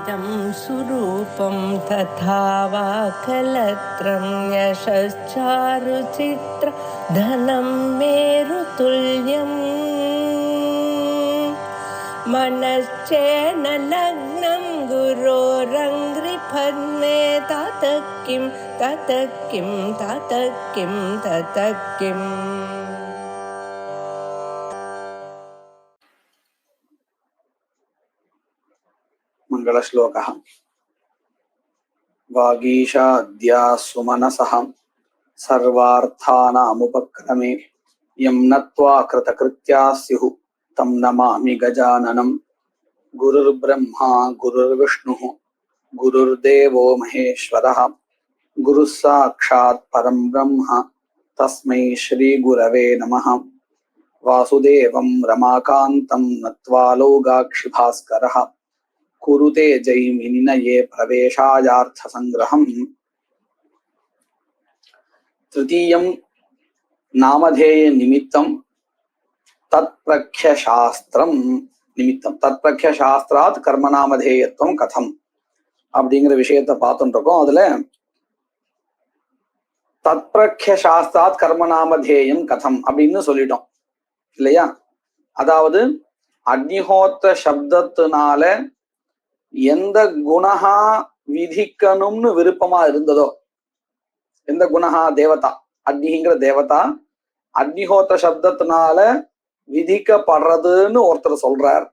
इदं सुरूपं तथा वा कलत्रं यशश्चारुचित्र धनं मेरुतुल्यम् मनश्चेन लग्नं गुरोरङ्घ्रिपद्मे ततः किं ततः किं ततः किं ततः किम् मंगलश्लोकः वागीशाद्या सुमनसः सर्वार्थानामुपक्रमे यं नत्वा कृतकृत्याः स्युः तं नमामि गजाननं गुरुर्ब्रह्मा गुरुर्विष्णुः गुरुर्देवो महेश्वरः गुरुः साक्षात् परं ब्रह्म तस्मै श्रीगुरवे नमः। वासुदेवं रमाकान्तं नत्वा लोगाक्षिभास्करः कुरुते जैमिनिनये प्रवेशायार्थसंग्रहम्। तृतीयं नामधेय निमित्तं तत्प्रख्यशास्त्रं निमित्तं तत्प्रख्यशास्त्रात् कर्मनामधेयत्वं कथम அப்படிங்கிற விஷயத்தை பார்த்துட்டு இருக்கோம். அதுல தத்பிரக்ஷசாஸ்திராத் கர்மநாமதேயம் கதம் அப்படின்னு சொல்லிட்டோம் இல்லையா? அதாவது அக்னிஹோத்திர சப்தத்தினால எந்த குணஹா விதிக்கணும்னு விருப்பமா இருந்ததோ, எந்த குணஹா தேவதா, அக்னிங்கிற தேவதா அக்னிஹோத்திர சப்தத்தினால விதிக்கப்படுறதுன்னு ஒருத்தர் சொல்றார்.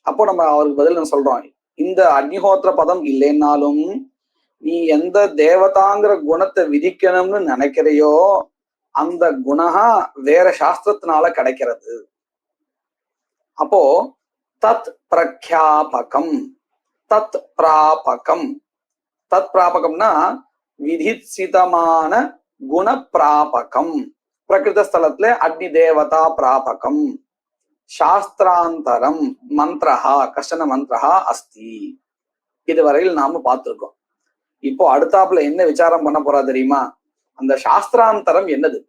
அப்போ நம்ம அவருக்கு பதில் என்ன சொல்றோம்? இந்த அக்னிஹோத்திர பதம் இல்லைன்னாலும் நீ எந்த தேவதாங்கிற குணத்தை விதிக்கணும்னு நினைக்கிறையோ அந்த குணஹா வேற சாஸ்திரத்தினால கிடைக்கிறது. அப்போ தத் பிரக்யாபகம் தத் பிராபகம், தத் பிராபகம்னா விதிசிதமான குண பிராபகம். பிரகிருத ஸ்தலத்துல அக்னி தேவதா பிராபகம். சாஸ்திராந்தரம் மந்திரஹா கஷ்டன மந்திரஹா அஸ்தி. இதுவரையில் நாம பார்த்திருக்கோம். இப்போ அடுத்தாப்புல என்ன விசாரம் பண்ண போறா தெரியுமா? அந்த சாஸ்திராந்தரம் என்னது?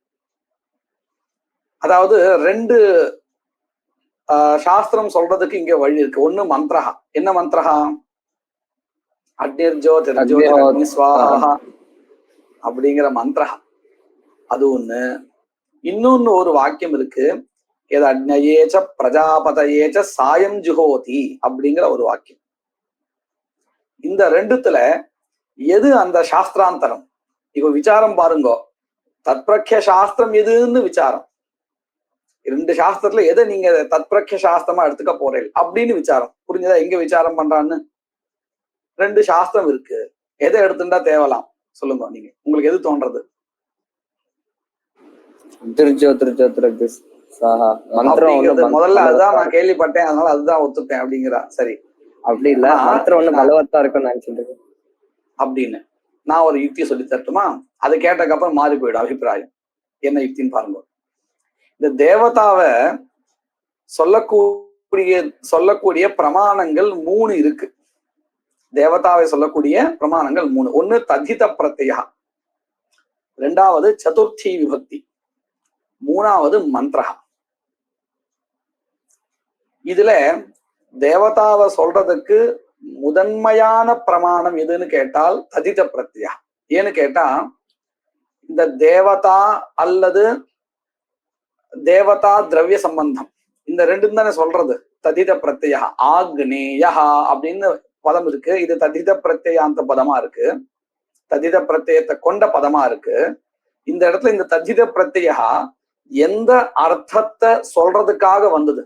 அதாவது ரெண்டு சாஸ்திரம் சொல்றதுக்கு இங்க வழி இருக்கு. ஒண்ணு மந்திரஹா. என்ன மந்திரஹா? அக்னிர்ஜோதிர்ஜோதிர் ஸ்வாஹா அப்படிங்கிற மந்திரஹா, அது ஒண்ணு. இன்னொன்னு ஒரு வாக்கியம் இருக்கு, எது அக்னயேச்ச பிரஜாபதயேச்ச சாயம் ஜுஹோதி அப்படிங்கிற ஒரு வாக்கியம். இந்த ரெண்டுத்துல எது அந்த சாஸ்திராந்தரம்? இப்ப விசாரம் பாருங்க, தத்பிரக்ய சாஸ்திரம் எதுன்னு விசாரம். ரெண்டு சாஸ்திரத்துல எதை நீங்க தத்பிரக்ய சாஸ்திரமா எடுத்துக்க போறீங்க அப்படின்னு விசாரம். புரிஞ்சதா எங்க விசாரம் பண்றான்னு? ரெண்டு சாஸ்திரம் இருக்கு, எதை எடுத்துட்டா தேவலாம் சொல்லுங்க நீங்க, உங்களுக்கு எது தோன்றது? முதல்ல அதுதான் நான் கேள்விப்பட்டேன், அதனால அதுதான் ஒத்துப்பேன் அப்படிங்கிறா. சரி, அப்படி இல்ல, மந்திரம் ஒண்ணு பலவத்தா இருக்கும்னு நினைச்சிட்டு அப்படின்னு நான் ஒரு யுக்தி சொல்லி தரட்டுமா? அதை கேட்டதுக்கப்புறம் மாறி போயிடும் அபிப்பிராயம். என்ன யுக்தின்னு பாருங்க. இந்த தேவதாவை சொல்லக்கூடிய பிரமாணங்கள் 3 இருக்கு. தேவதாவை சொல்லக்கூடிய பிரமாணங்கள் 3. ஒண்ணு ததித பிரத்யா, ரெண்டாவது சதுர்த்தி விபக்தி, மூணாவது மந்திரஹா. இதுல தேவதாவை சொல்றதுக்கு முதன்மையான பிரமாணம் எதுன்னு கேட்டால் ததித பிரத்யா. ஏன்னு கேட்டா இந்த தேவதா அல்லது தேவதா திரவிய சம்பந்தம் இந்த ரெண்டும் தானே சொல்றது. ததித பிரத்யா ஆக்னேயா அப்படின்னு பதம் இருக்கு. இது ததித பிரத்யாந்த பதமா இருக்கு, ததித பிரத்யத்தை கொண்ட பதமா இருக்கு. இந்த இடத்துல இந்த ததித பிரத்யா எந்த அர்த்தத்தை சொல்றதுக்காக வந்தது?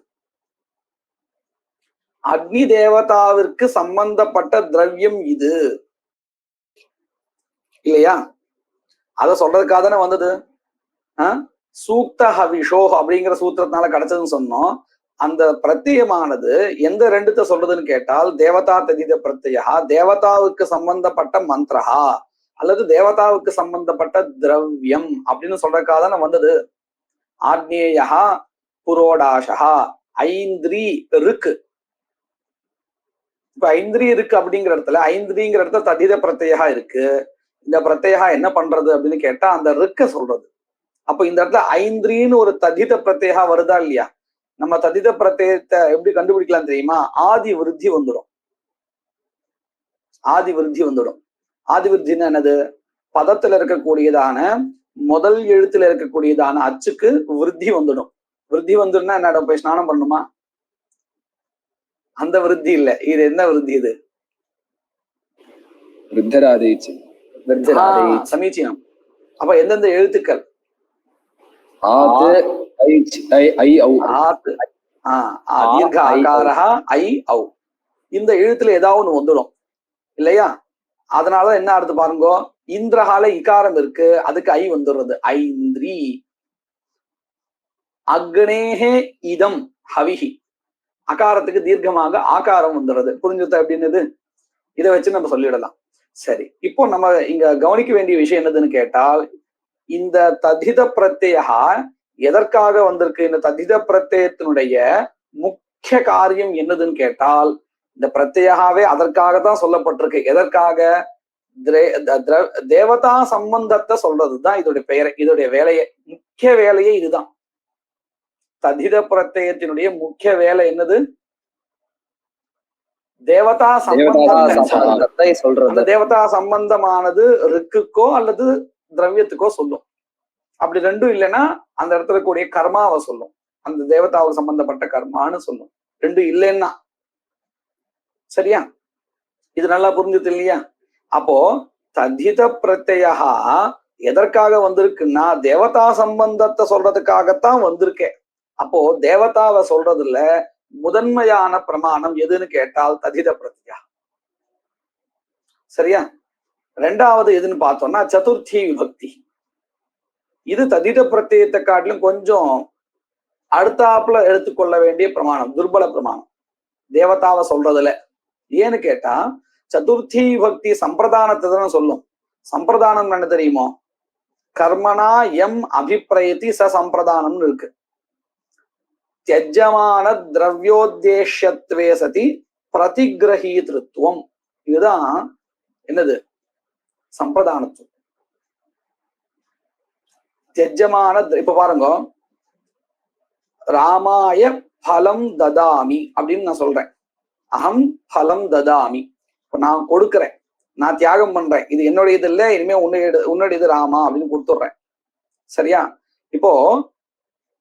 அக்னி தேவதாவிற்கு சம்பந்தப்பட்ட திரவியம் இது இல்லையா? அத சொல்றதுக்காக தானே வந்தது. சூக்த ஹவிஷோ அப்படிங்கிற சூத்திரத்தினால கிடைச்சதுன்னு சொன்னோம். அந்த பிரத்யமானது எந்த ரெண்டுத்த சொல்றதுன்னு கேட்டால் தேவதா ததித பிரத்யா, தேவதாவுக்கு சம்பந்தப்பட்ட மந்திரஹா அல்லது தேவதாவுக்கு சம்பந்தப்பட்ட திரவியம் அப்படின்னு சொல்றதுக்காக தானே வந்தது. ஆக்னேயா புரோடாஷா ஐந்திரி இருக்கு. இப்ப ஐந்திரி இருக்கு அப்படிங்கிற இடத்துல, ஐந்திரிங்கிற இடத்துல ததித பிரத்யா இருக்கு. இந்த பிரத்யா என்ன பண்றது அப்படின்னு கேட்டா அந்த ருக்க சொல்றது. அப்ப இந்த இடத்துல ஐந்திரின்னு ஒரு ததித பிரத்யா வருதா இல்லையா? நம்ம ததித பிரத்யத்தை எப்படி கண்டுபிடிக்கலாம் தெரியுமா? ஆதி விருத்தி வந்துடும். ஆதி விருத்தி வந்துடும். ஆதி விருத்தின்னு என்னது? பதத்துல இருக்கக்கூடியதான முதல் எழுத்துல இருக்கக்கூடியதான அச்சுக்கு விருத்தி வந்துடும். விருத்தி வந்துடும்னா என்னடா போய் ஸ்நானம் பண்ணுமா? அந்த விருத்தி இல்ல. இது என்ன விருத்தி? இது சமீச்சீனம். அப்ப எந்தெந்த எழுத்துக்கள்? தீர்க்க ஆகாரஹா ஐ ஔ. இந்த எழுத்துல ஏதாவது ஒண்ணு வந்துடும் இல்லையா? அதனால என்ன அடுத்து பாருங்க, இந்திரஹால இகாரம் இருக்கு, அதுக்கு ஐ வந்துடுறது. ஐந்திரி. அக்னேஹே இதம் ஹவிஹி, அகாரத்துக்கு தீர்க்கமாக ஆகாரம் வந்துடுறது. புரிஞ்சுதா எப்படின்னு? இதை வச்சு நம்ம சொல்லிடலாம். சரி, இப்போ நம்ம இங்க கவனிக்க வேண்டிய விஷயம் என்னதுன்னு கேட்டால், இந்த ததித பிரத்யா எதற்காக வந்திருக்கு? இந்த ததித பிரத்யத்தினுடைய முக்கிய காரியம் என்னதுன்னு கேட்டால், இந்த பிரத்யாவே அதற்காகத்தான் சொல்லப்பட்டிருக்கு. எதற்காக? தேவதா சம்பந்தத்தை சொல்றதுதான் இதோடைய பெயரை, இதோடைய வேலையை, முக்கிய வேலையே இதுதான். ததித பிரத்யத்தினுடைய முக்கிய வேலை என்னது? தேவதா சம்பந்தத்தை சொல்றது. அந்த தேவதா சம்பந்தமானது ரிக்குக்கோ அல்லது திரவியத்துக்கோ சொல்லும். அப்படி ரெண்டும் இல்லைன்னா அந்த இடத்துல கூடிய கர்மாவை சொல்லும். அந்த தேவதாவுக்கு சம்பந்தப்பட்ட கர்மான்னு சொல்லும். ரெண்டும் இல்லைன்னா. சரியா? இது நல்லா புரிஞ்சுது இல்லையா? அப்போ ததித பிரத்யா எதற்காக வந்திருக்குன்னா தேவதா சம்பந்தத்தை சொல்றதுக்காகத்தான் வந்திருக்கேன். அப்போ தேவதாவை சொல்றதுல முதன்மையான பிரமாணம் எதுன்னு கேட்டால் ததித பிரத்யா. சரியா? ரெண்டாவது எதுன்னு பார்த்தோம்னா சதுர்த்தி விபக்தி. இது ததித பிரத்யத்தை காட்டிலும் கொஞ்சம் அடுத்தாப்புல எடுத்துக்கொள்ள வேண்டிய பிரமாணம், துர்பல பிரமாணம் தேவதாவை சொல்றதுல. ஏன்னு கேட்டா சதுர்த்தி விபக்தி சம்பிரதானத்தை தான் சொல்லும். சம்பிரதானம் என்ன தெரியுமோ? கர்மனா எம் அபிப்பிரயத்தி ச சம்பிரதானம்னு இருக்கு. தியஜமான திரவியோத்தேஷ்யத்வே சதி பிரதிகிரகீத்ருத்வம். இதுதான் என்னது? சம்பிரதானத்துவம். தியஜமான, இப்ப பாருங்க, ராமாய பலம் ததாமி அப்படின்னு நான் சொல்றேன். அகம் பலம் ததாமி. இப்ப நான் கொடுக்குறேன், நான் தியாகம் பண்றேன், இது என்னுடைய இது இல்லை, இனிமே உன்னுடைய இது ராமா அப்படின்னு கொடுத்துடுறேன். சரியா? இப்போ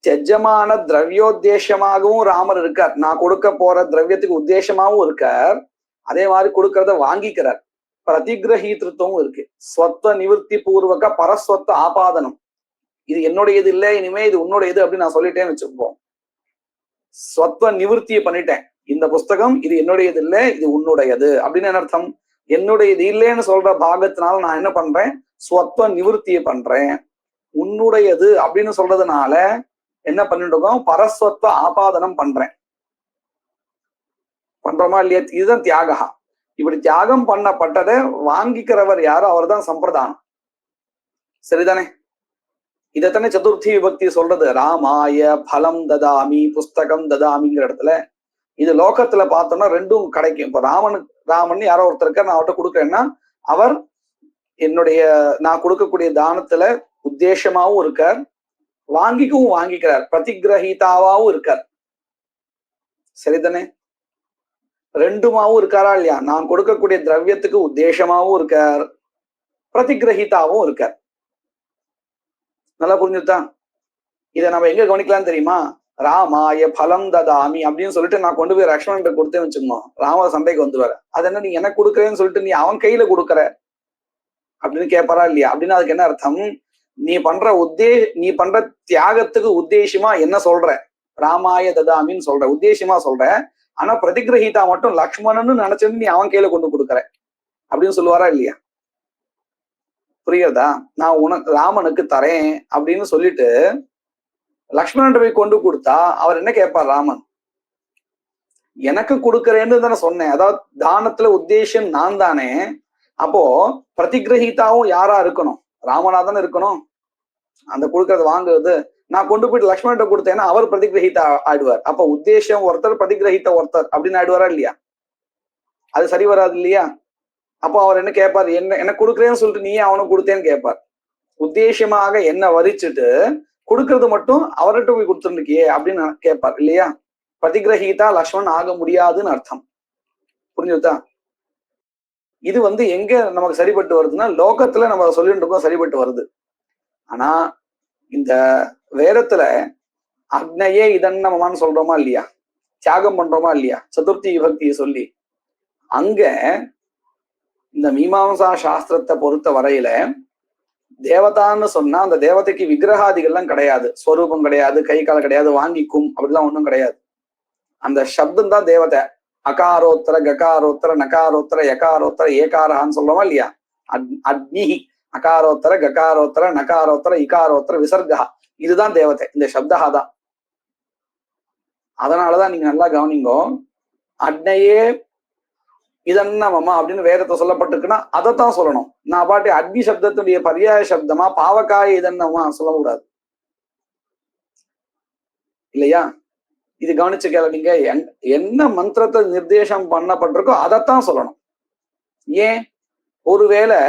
தியஜமான திரவியோத்தேசமாகவும் ராமர் இருக்கார். நான் கொடுக்க போற திரவியத்துக்கு உத்தேசமாவும் இருக்கார். அதே மாதிரி கொடுக்கறத வாங்கிக்கிறார். பிரதிகிரகீத்ருத்துவம் இருக்கு. ஸ்வத்வ நிவர்த்தி பூர்வக பரஸ்வத்த ஆபாதனம். இது என்னுடையது இல்லை, இனிமே இது உன்னுடையது அப்படின்னு நான் சொல்லிட்டேன்னு வச்சுப்போம். ஸ்வத்வ நிவர்த்தியை பண்ணிட்டேன். இந்த புஸ்தகம் இது என்னுடையது இல்லை, இது உன்னுடையது அப்படின்னு என்ன அர்த்தம்? என்னுடையது இல்லைன்னு சொல்ற பாகத்தினால நான் என்ன பண்றேன்? ஸ்வத்வ நிவர்த்தியை பண்றேன். உன்னுடையது அப்படின்னு சொல்றதுனால என்ன பண்ணிட்டு இருக்கோம்? பரஸ்வத்வ ஆபாதனம் பண்றேன். பண்றோமா இல்லையா? இதுதான் தியாகா. இப்படி தியாகம் பண்ணப்பட்டதை வாங்கிக்கிறவர் யாரோ அவர் தான் சம்பிரதானம். சரிதானே? இதைத்தானே சதுர்த்தி விபக்தி சொல்றது. ராமாய பலம் ததாமி, புஸ்தகம் ததாமிங்கிற இடத்துல. இது லோகத்துல பார்த்தோம்னா ரெண்டும் கிடைக்கும். இப்ப ராமன் யாரோ ஒருத்தருக்கு நான் அவர்கிட்ட கொடுக்குறேன்னா அவர் என்னுடைய நான் கொடுக்கக்கூடிய தானத்துல உத்தேசமாவும் இருக்கார், வாங்கிக்கவும் வாங்கிக்கிறார், பிரதிகிரகீதாவாவும் இருக்கார். சரிதானே? ரெண்டுமாவும் இருக்காரா இல்லையா? நான் கொடுக்கக்கூடிய திரவியத்துக்கு உத்தேசமாவும் இருக்கார், பிரதிகிரகீதாவும் இருக்கார். நல்லா புரிஞ்சுதான்? இதை நம்ம எங்க கவனிக்கலாம் தெரியுமா? ராமாய பலம் ததாமி அப்படின்னு சொல்லிட்டு நான் கொண்டு போய் லக்ஷ்மணன் கொடுத்தேன்னு வச்சுக்கணும், ராம சண்டைக்கு வந்துருவாரு. அது என்ன, நீ எனக்கு கொடுக்குறேன்னு சொல்லிட்டு நீ அவன் கையில கொடுக்குற அப்படின்னு கேட்பாரா இல்லையா? அப்படின்னு அதுக்கு என்ன அர்த்தம்? நீ பண்ற தியாகத்துக்கு உத்தேசமா என்ன சொல்ற? ராமாய ததாமின்னு சொல்ற, உத்தேசமா சொல்ற. ஆனா பிரதிகிரகீதா மட்டும் லக்ஷ்மணன்னு நினைச்சிருந்து நீ அவன் கையில கொண்டு கொடுக்குற அப்படின்னு சொல்லுவாரா இல்லையா? புரியுறதா? நான் ராமனுக்கு தரேன் அப்படின்னு சொல்லிட்டு லக்ஷ்மணன் போய் கொண்டு கொடுத்தா அவர் என்ன கேட்பார்? ராமன் எனக்கு கொடுக்கறேன்னு தானே சொன்னேன். அதாவது தானத்துல உத்தேசம் நான் தானே. அப்போ பிரதிகிரகீதாவும் யாரா இருக்கணும்? ராமனா தானே இருக்கணும். அந்த கொடுக்கறது வாங்குறது நான் கொண்டு போயிட்டு லக்ஷ்மணன் கொடுத்தேன்னா அவர் பிரதிகிரகீதா ஆயிடுவார். அப்ப உத்தேசம் ஒருத்தர், பிரதிகிரகீதா ஒருத்தர் அப்படின்னு ஆயிடுவாரா இல்லையா? அது சரி வராது இல்லையா? அப்போ அவர் என்ன கேட்பார்? என்ன கொடுக்குறேன்னு சொல்லிட்டு நீயே அவனுக்கு கொடுத்தேன்னு கேட்பார். உத்தேசமாக என்ன வரிச்சுட்டு கொடுக்கறது மட்டும் அவர்கிட்ட போய் கொடுத்துருக்கியே அப்படின்னு கேட்பார் இல்லையா? பிரதிகிரகீதா லக்ஷ்மணன் ஆக முடியாதுன்னு அர்த்தம். புரிஞ்சுதா? இது எங்க நமக்கு சரிபட்டு வருதுன்னா லோகத்துல நம்ம சொல்லிட்டு இருக்கோம் சரிபட்டு வருது. ஆனா இந்த வேதத்துல அக்னையே இதன்னமான்னு சொல்றோமா இல்லையா, தியாகம் பண்றோமா இல்லையா சதுர்த்தி விபக்தியை சொல்லி, அங்க இந்த மீமாம்சா சாஸ்திரத்தை பொறுத்த வரையில தேவதான்னு சொன்னா அந்த தேவதைக்கு விக்கிரகாதிகள்லாம் கிடையாது, ஸ்வரூபம் கிடையாது, கை கால் கிடையாது, வாங்கிக்கும் அப்படிலாம் ஒண்ணும் கிடையாது. அந்த சப்தம் தான் தேவதை. அகாரோத்தர ககாரோத்தர நகாரோத்தர யகாரோத்தர ஏகாரஹான்னு சொல்றோமா இல்லையா, அக்னி அகாரோத்தர ககாரோத்தர நகாரோத்தர இகாரோத்தர விசர்கா, இதுதான் தேவதை, இந்த சப்தஹா தான். அதனாலதான் நீங்க நல்லா கவனிங்கோ, அக்னையே இதன்னமமா அப்படின்னு வேதத்தை சொல்லப்பட்டிருக்குன்னா அதைத்தான் சொல்லணும். நான் பாட்டி அக்னி சப்தத்துடைய பரியாய சப்தமா பாவக்காய இதன்னமா சொல்லக்கூடாது இல்லையா. இது கவனிச்சு கேள, நீங்க என்ன மந்திரத்தை நிர்தேசம் பண்ணப்பட்டிருக்கோ அதைத்தான் சொல்லணும். ஏன், ஒருவேளை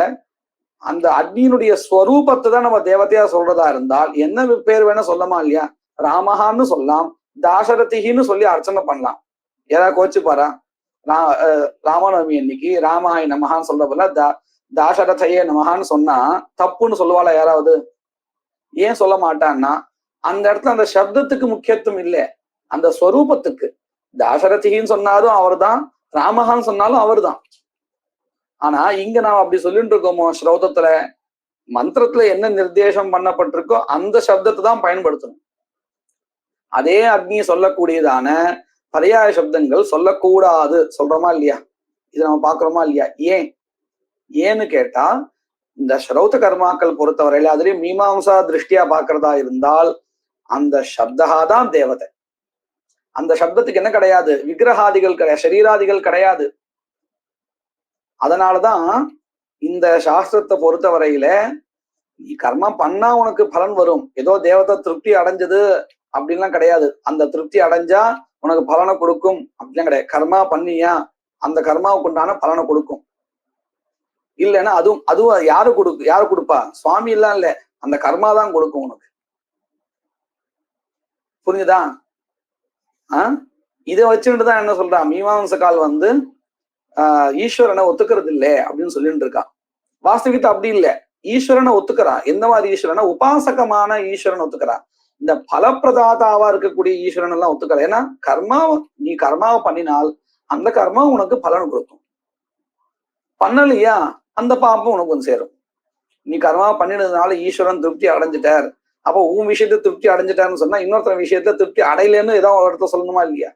அந்த அக்னியினுடைய ஸ்வரூபத்தை தான் நம்ம தேவதையா சொல்றதா இருந்தால் என்ன பேர் வேணா சொல்லமா இல்லையா, ராமஹான்னு சொல்லலாம், தாசரதின்னு சொல்லி அர்ச்சனை பண்ணலாம். ஏதாவது கோச்சு பாரா, ராமநவமி அன்னைக்கு ராமாய நமகான்னு சொல்ற போல தாசரதையே நமகான்னு சொன்னா தப்புன்னு சொல்லுவாளா யாராவது? ஏன் சொல்ல மாட்டான்னா அந்த இடத்துல அந்த சப்தத்துக்கு முக்கியத்துவம் இல்லை, அந்த ஸ்வரூபத்துக்கு. தாசரதின்னு சொன்னாலும் அவர் தான், ராமகான்னு சொன்னாலும் அவர் தான். ஆனா இங்க நாம் அப்படி சொல்லிட்டு இருக்கோமோ, ஸ்ரௌதத்துல மந்திரத்துல என்ன நிர்தேசம் பண்ணப்பட்டிருக்கோ அந்த சப்தத்தை தான் பயன்படுத்தணும். அதே அக்னி சொல்லக்கூடியதான பரியாய சப்தங்கள் சொல்லக்கூடாது சொல்றோமா இல்லையா, இது நம்ம பாக்குறோமா இல்லையா. ஏன்னு கேட்டா இந்த ஸ்ரௌத கர்மாக்கள் பொறுத்தவரையில அதுலயும் மீமாம்சா திருஷ்டியா பாக்குறதா இருந்தால் அந்த சப்தகா தான் தேவதை. அந்த சப்தத்துக்கு என்ன கிடையாது, விக்கிரகாதிகள் கிடையாது, சரீராதிகள் கிடையாது. அதனாலதான் இந்த சாஸ்திரத்தை பொறுத்த வரையில நீ கர்மம் பண்ணா உனக்கு பலன் வரும், ஏதோ தேவதை திருப்தி அடைஞ்சது அப்படின்லாம் கிடையாது. அந்த திருப்தி அடைஞ்சா உனக்கு பலனை கொடுக்கும் அப்படிலாம் கிடையாது. கர்மா பண்ணியா அந்த கர்மாவுக்கு உண்டான பலனை கொடுக்கும். இல்லைன்னா அதுவும் யாரு கொடுப்பா, சுவாமி எல்லாம் இல்ல, அந்த கர்மா தான் கொடுக்கும் உனக்கு. புரிஞ்சுதா? இதை வச்சுட்டுதான் என்ன சொல்றா, மீமாம்சகால் ஈஸ்வரனை ஒத்துக்கிறது இல்லை அப்படின்னு சொல்லிட்டு இருக்கான். வாஸ்தவிகத்தை அப்படி இல்லை, ஈஸ்வரனை ஒத்துக்கிறான். எந்த மாதிரி ஈஸ்வரனை, உபாசகமான ஈஸ்வரன் ஒத்துக்கிறான். இந்த பலப்பிரதாதாவா இருக்கக்கூடிய ஈஸ்வரன் எல்லாம் ஒத்துக்கிற. ஏன்னா நீ கர்மாவை பண்ணினால் அந்த கர்மா உனக்கு பலன் கொடுக்கும். பண்ணலையா அந்த பாப்பம் உனக்கு சேரும். நீ கர்மாவை பண்ணினதுனால ஈஸ்வரன் திருப்தி அடைஞ்சிட்டார், அப்போ உன் விஷயத்த திருப்தி அடைஞ்சிட்டாருன்னு சொன்னா இன்னொருத்தர் விஷயத்த திருப்தி அடையலன்னு ஏதோ ஒரு இடத்த சொல்லணுமா இல்லையா.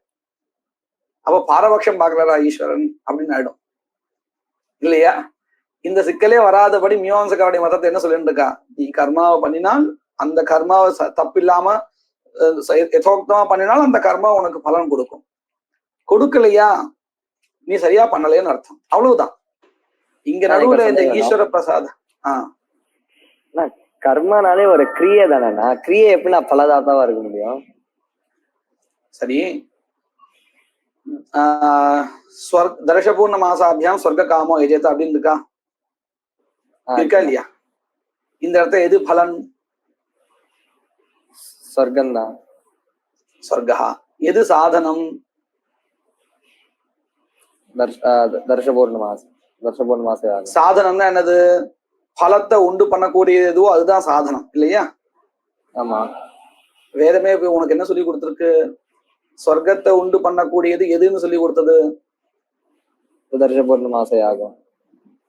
அப்ப பாரபட்சம் பார்க்கலடா ஈஸ்வரன் அப்படின்னு ஆயிடும் இல்லையா. இந்த சிக்கலே வராதபடி மீமாம்சகாவுடைய மதத்தை என்ன சொல்லிட்டு இருக்கா, நீ கர்மாவை பண்ணினால் அந்த கர்மாவை தப்பில்லாம யதோக்தமா பண்ணினால் அந்த கர்மா உனக்கு பலன் கொடுக்கும். கொடுக்கலையா நீ சரியா பண்ணலைன்னு அர்த்தம், அவ்வளவுதான். இங்க நடுவுல இந்த ஈஸ்வர பிரசாத் கர்மானாலே ஒரு கிரியை தானேண்ணா, கிரியை எப்படி நான் பலதாத்தாவா இருக்க முடியும்? சரி, தர்ஷபூர்ண மாசாபியாம் சொர்க்க காமோ எஜேதா அப்படின்னு இருக்கா இல்லையா. இந்த இடத்த எது பலன்? சொர்க்கம்தான். சொர்க்கா. எது சாதனம்? தர்ஷபூர்ண மாசம். சாதனம்னா என்னது, பலத்தை உண்டு பண்ணக்கூடியது எதுவோ அதுதான் சாதனம் இல்லையா. ஆமா, வேதமே உனக்கு என்ன சொல்லி கொடுத்துருக்கு, சொர்க்கத்தை உண்டு பண்ணக்கூடியது எதுன்னு சொல்லி கொடுத்தது, தர்ஷபூர்ண மாச யாகம்.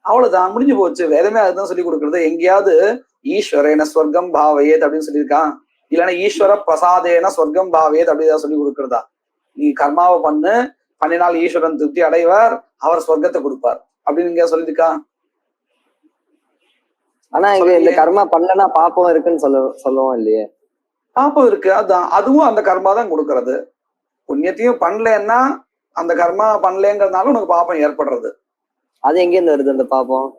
அவ்வளவுதான், முடிஞ்சு போச்சு. வேதமே அதுதான் சொல்லி கொடுக்கறது. எங்கேயாவது ஈஸ்வரேன ஸ்வர்க்கம் பாவையேத் அப்படின்னு சொல்லியிருக்கான், இல்லைன்னா ஈஸ்வர பிரசாதேன ஸ்வர்க்கம் பாவையேத் அப்படிதான் சொல்லி கொடுக்கறதா. நீ கர்மாவை பண்ணினால் ஈஸ்வரன் திருப்தி அடைவார், அவர் ஸ்வர்க்கத்தை கொடுப்பார் அப்படின்னு இங்க சொல்லியிருக்கா. ஆனா இங்க இந்த கர்மா பண்ணலன்னா பாப்பம் இருக்குன்னு சொல்லுவோம் இல்லையே. பாப்பம் இருக்கு, அதான் அதுவும் அந்த கர்மா தான் கொடுக்கறது. புண்ணியத்தையும் பண்ணலன்னா அந்த கர்மா பண்ணலங்கிறதுனால உனக்கு பாப்பம் ஏற்படுறது. அது எங்க இருந்து வருது அந்த பாப்பம்?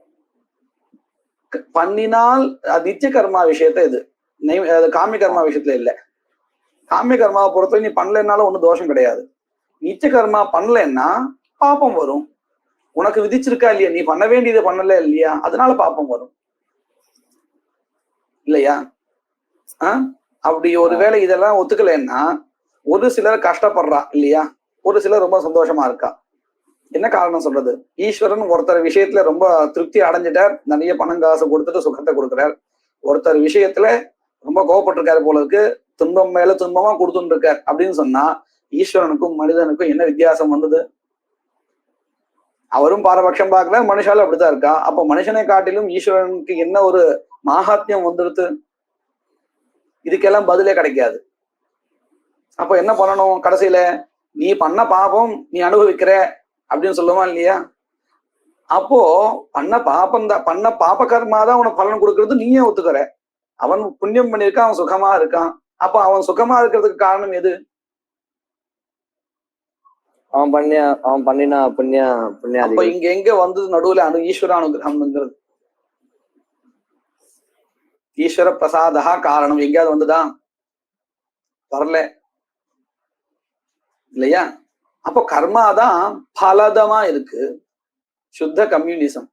பண்ணினால் நித்திய கர்மா விஷயத்த இது, காமிய கர்மா விஷயத்துல இல்ல. காமிய கர்மாவை பொறுத்தவரை நீ பண்ணலன்னாலும் ஒன்றும் தோஷம் கிடையாது. நித்திய கர்மா பண்ணலன்னா பாப்பம் வரும். உனக்கு விதிச்சிருக்கா இல்லையா, நீ பண்ண வேண்டியதை பண்ணல இல்லையா, அதனால பாப்பம் வரும் இல்லையா. அப்படி ஒருவேளை இதெல்லாம் ஒத்துக்கலைன்னா ஒரு சிலர் கஷ்டப்படுறா இல்லையா, ஒரு சிலர் ரொம்ப சந்தோஷமா இருக்கா. என்ன காரணம் சொல்றது? ஈஸ்வரன் ஒருத்தர் விஷயத்துல ரொம்ப திருப்தி அடைஞ்சிட்டார், நிறைய பணம் காசு கொடுத்துட்டு சுகத்தை கொடுக்குறார். ஒருத்தர் விஷயத்துல ரொம்ப கோவப்பட்டிருக்காரு போல இருக்கு, துன்பம் மேல துன்பமா கொடுத்துட்டு இருக்கார் அப்படின்னு சொன்னா ஈஸ்வரனுக்கும் மனிதனுக்கும் என்ன வித்தியாசம் வந்தது? அவரும் பாரபட்சம் பார்க்கல, மனுஷாலும் அப்படித்தான் இருக்கா. அப்ப மனுஷனை காட்டிலும் ஈஸ்வரனுக்கு என்ன ஒரு மாகாத்மியம் வந்துடுது? இதுக்கெல்லாம் பதிலே கிடைக்காது. அப்ப என்ன பண்ணணும்? கடைசியில நீ பண்ண பாபம் நீ அனுபவிக்கிற அப்படின்னு சொல்லுவான் இல்லையா? அப்போ பண்ண பாபம் தான், பண்ண பாப கர்மா தான் உனக்கு பலன் கொடுக்கறது நீயே ஒத்துக்கிற. அவன் புண்ணியம் பண்ணியிருக்கான், அவன் சுகமா இருக்கான். அப்ப அவன் சுகமா இருக்கிறதுக்கு காரணம் எது? அவன் பண்ணினா புண்ணிய. அப்ப இங்க எங்க வந்தது நடுவுல ஈஸ்வர அனுகிரகம்ங்கிறது? ஈஸ்வர பிரசாதா காரணம் எங்கேயாவது வந்துதா? வரல இல்லையா? அப்போ கர்மாதான் பலதமா இருக்கு. சுத்த கம்யூனிசம்.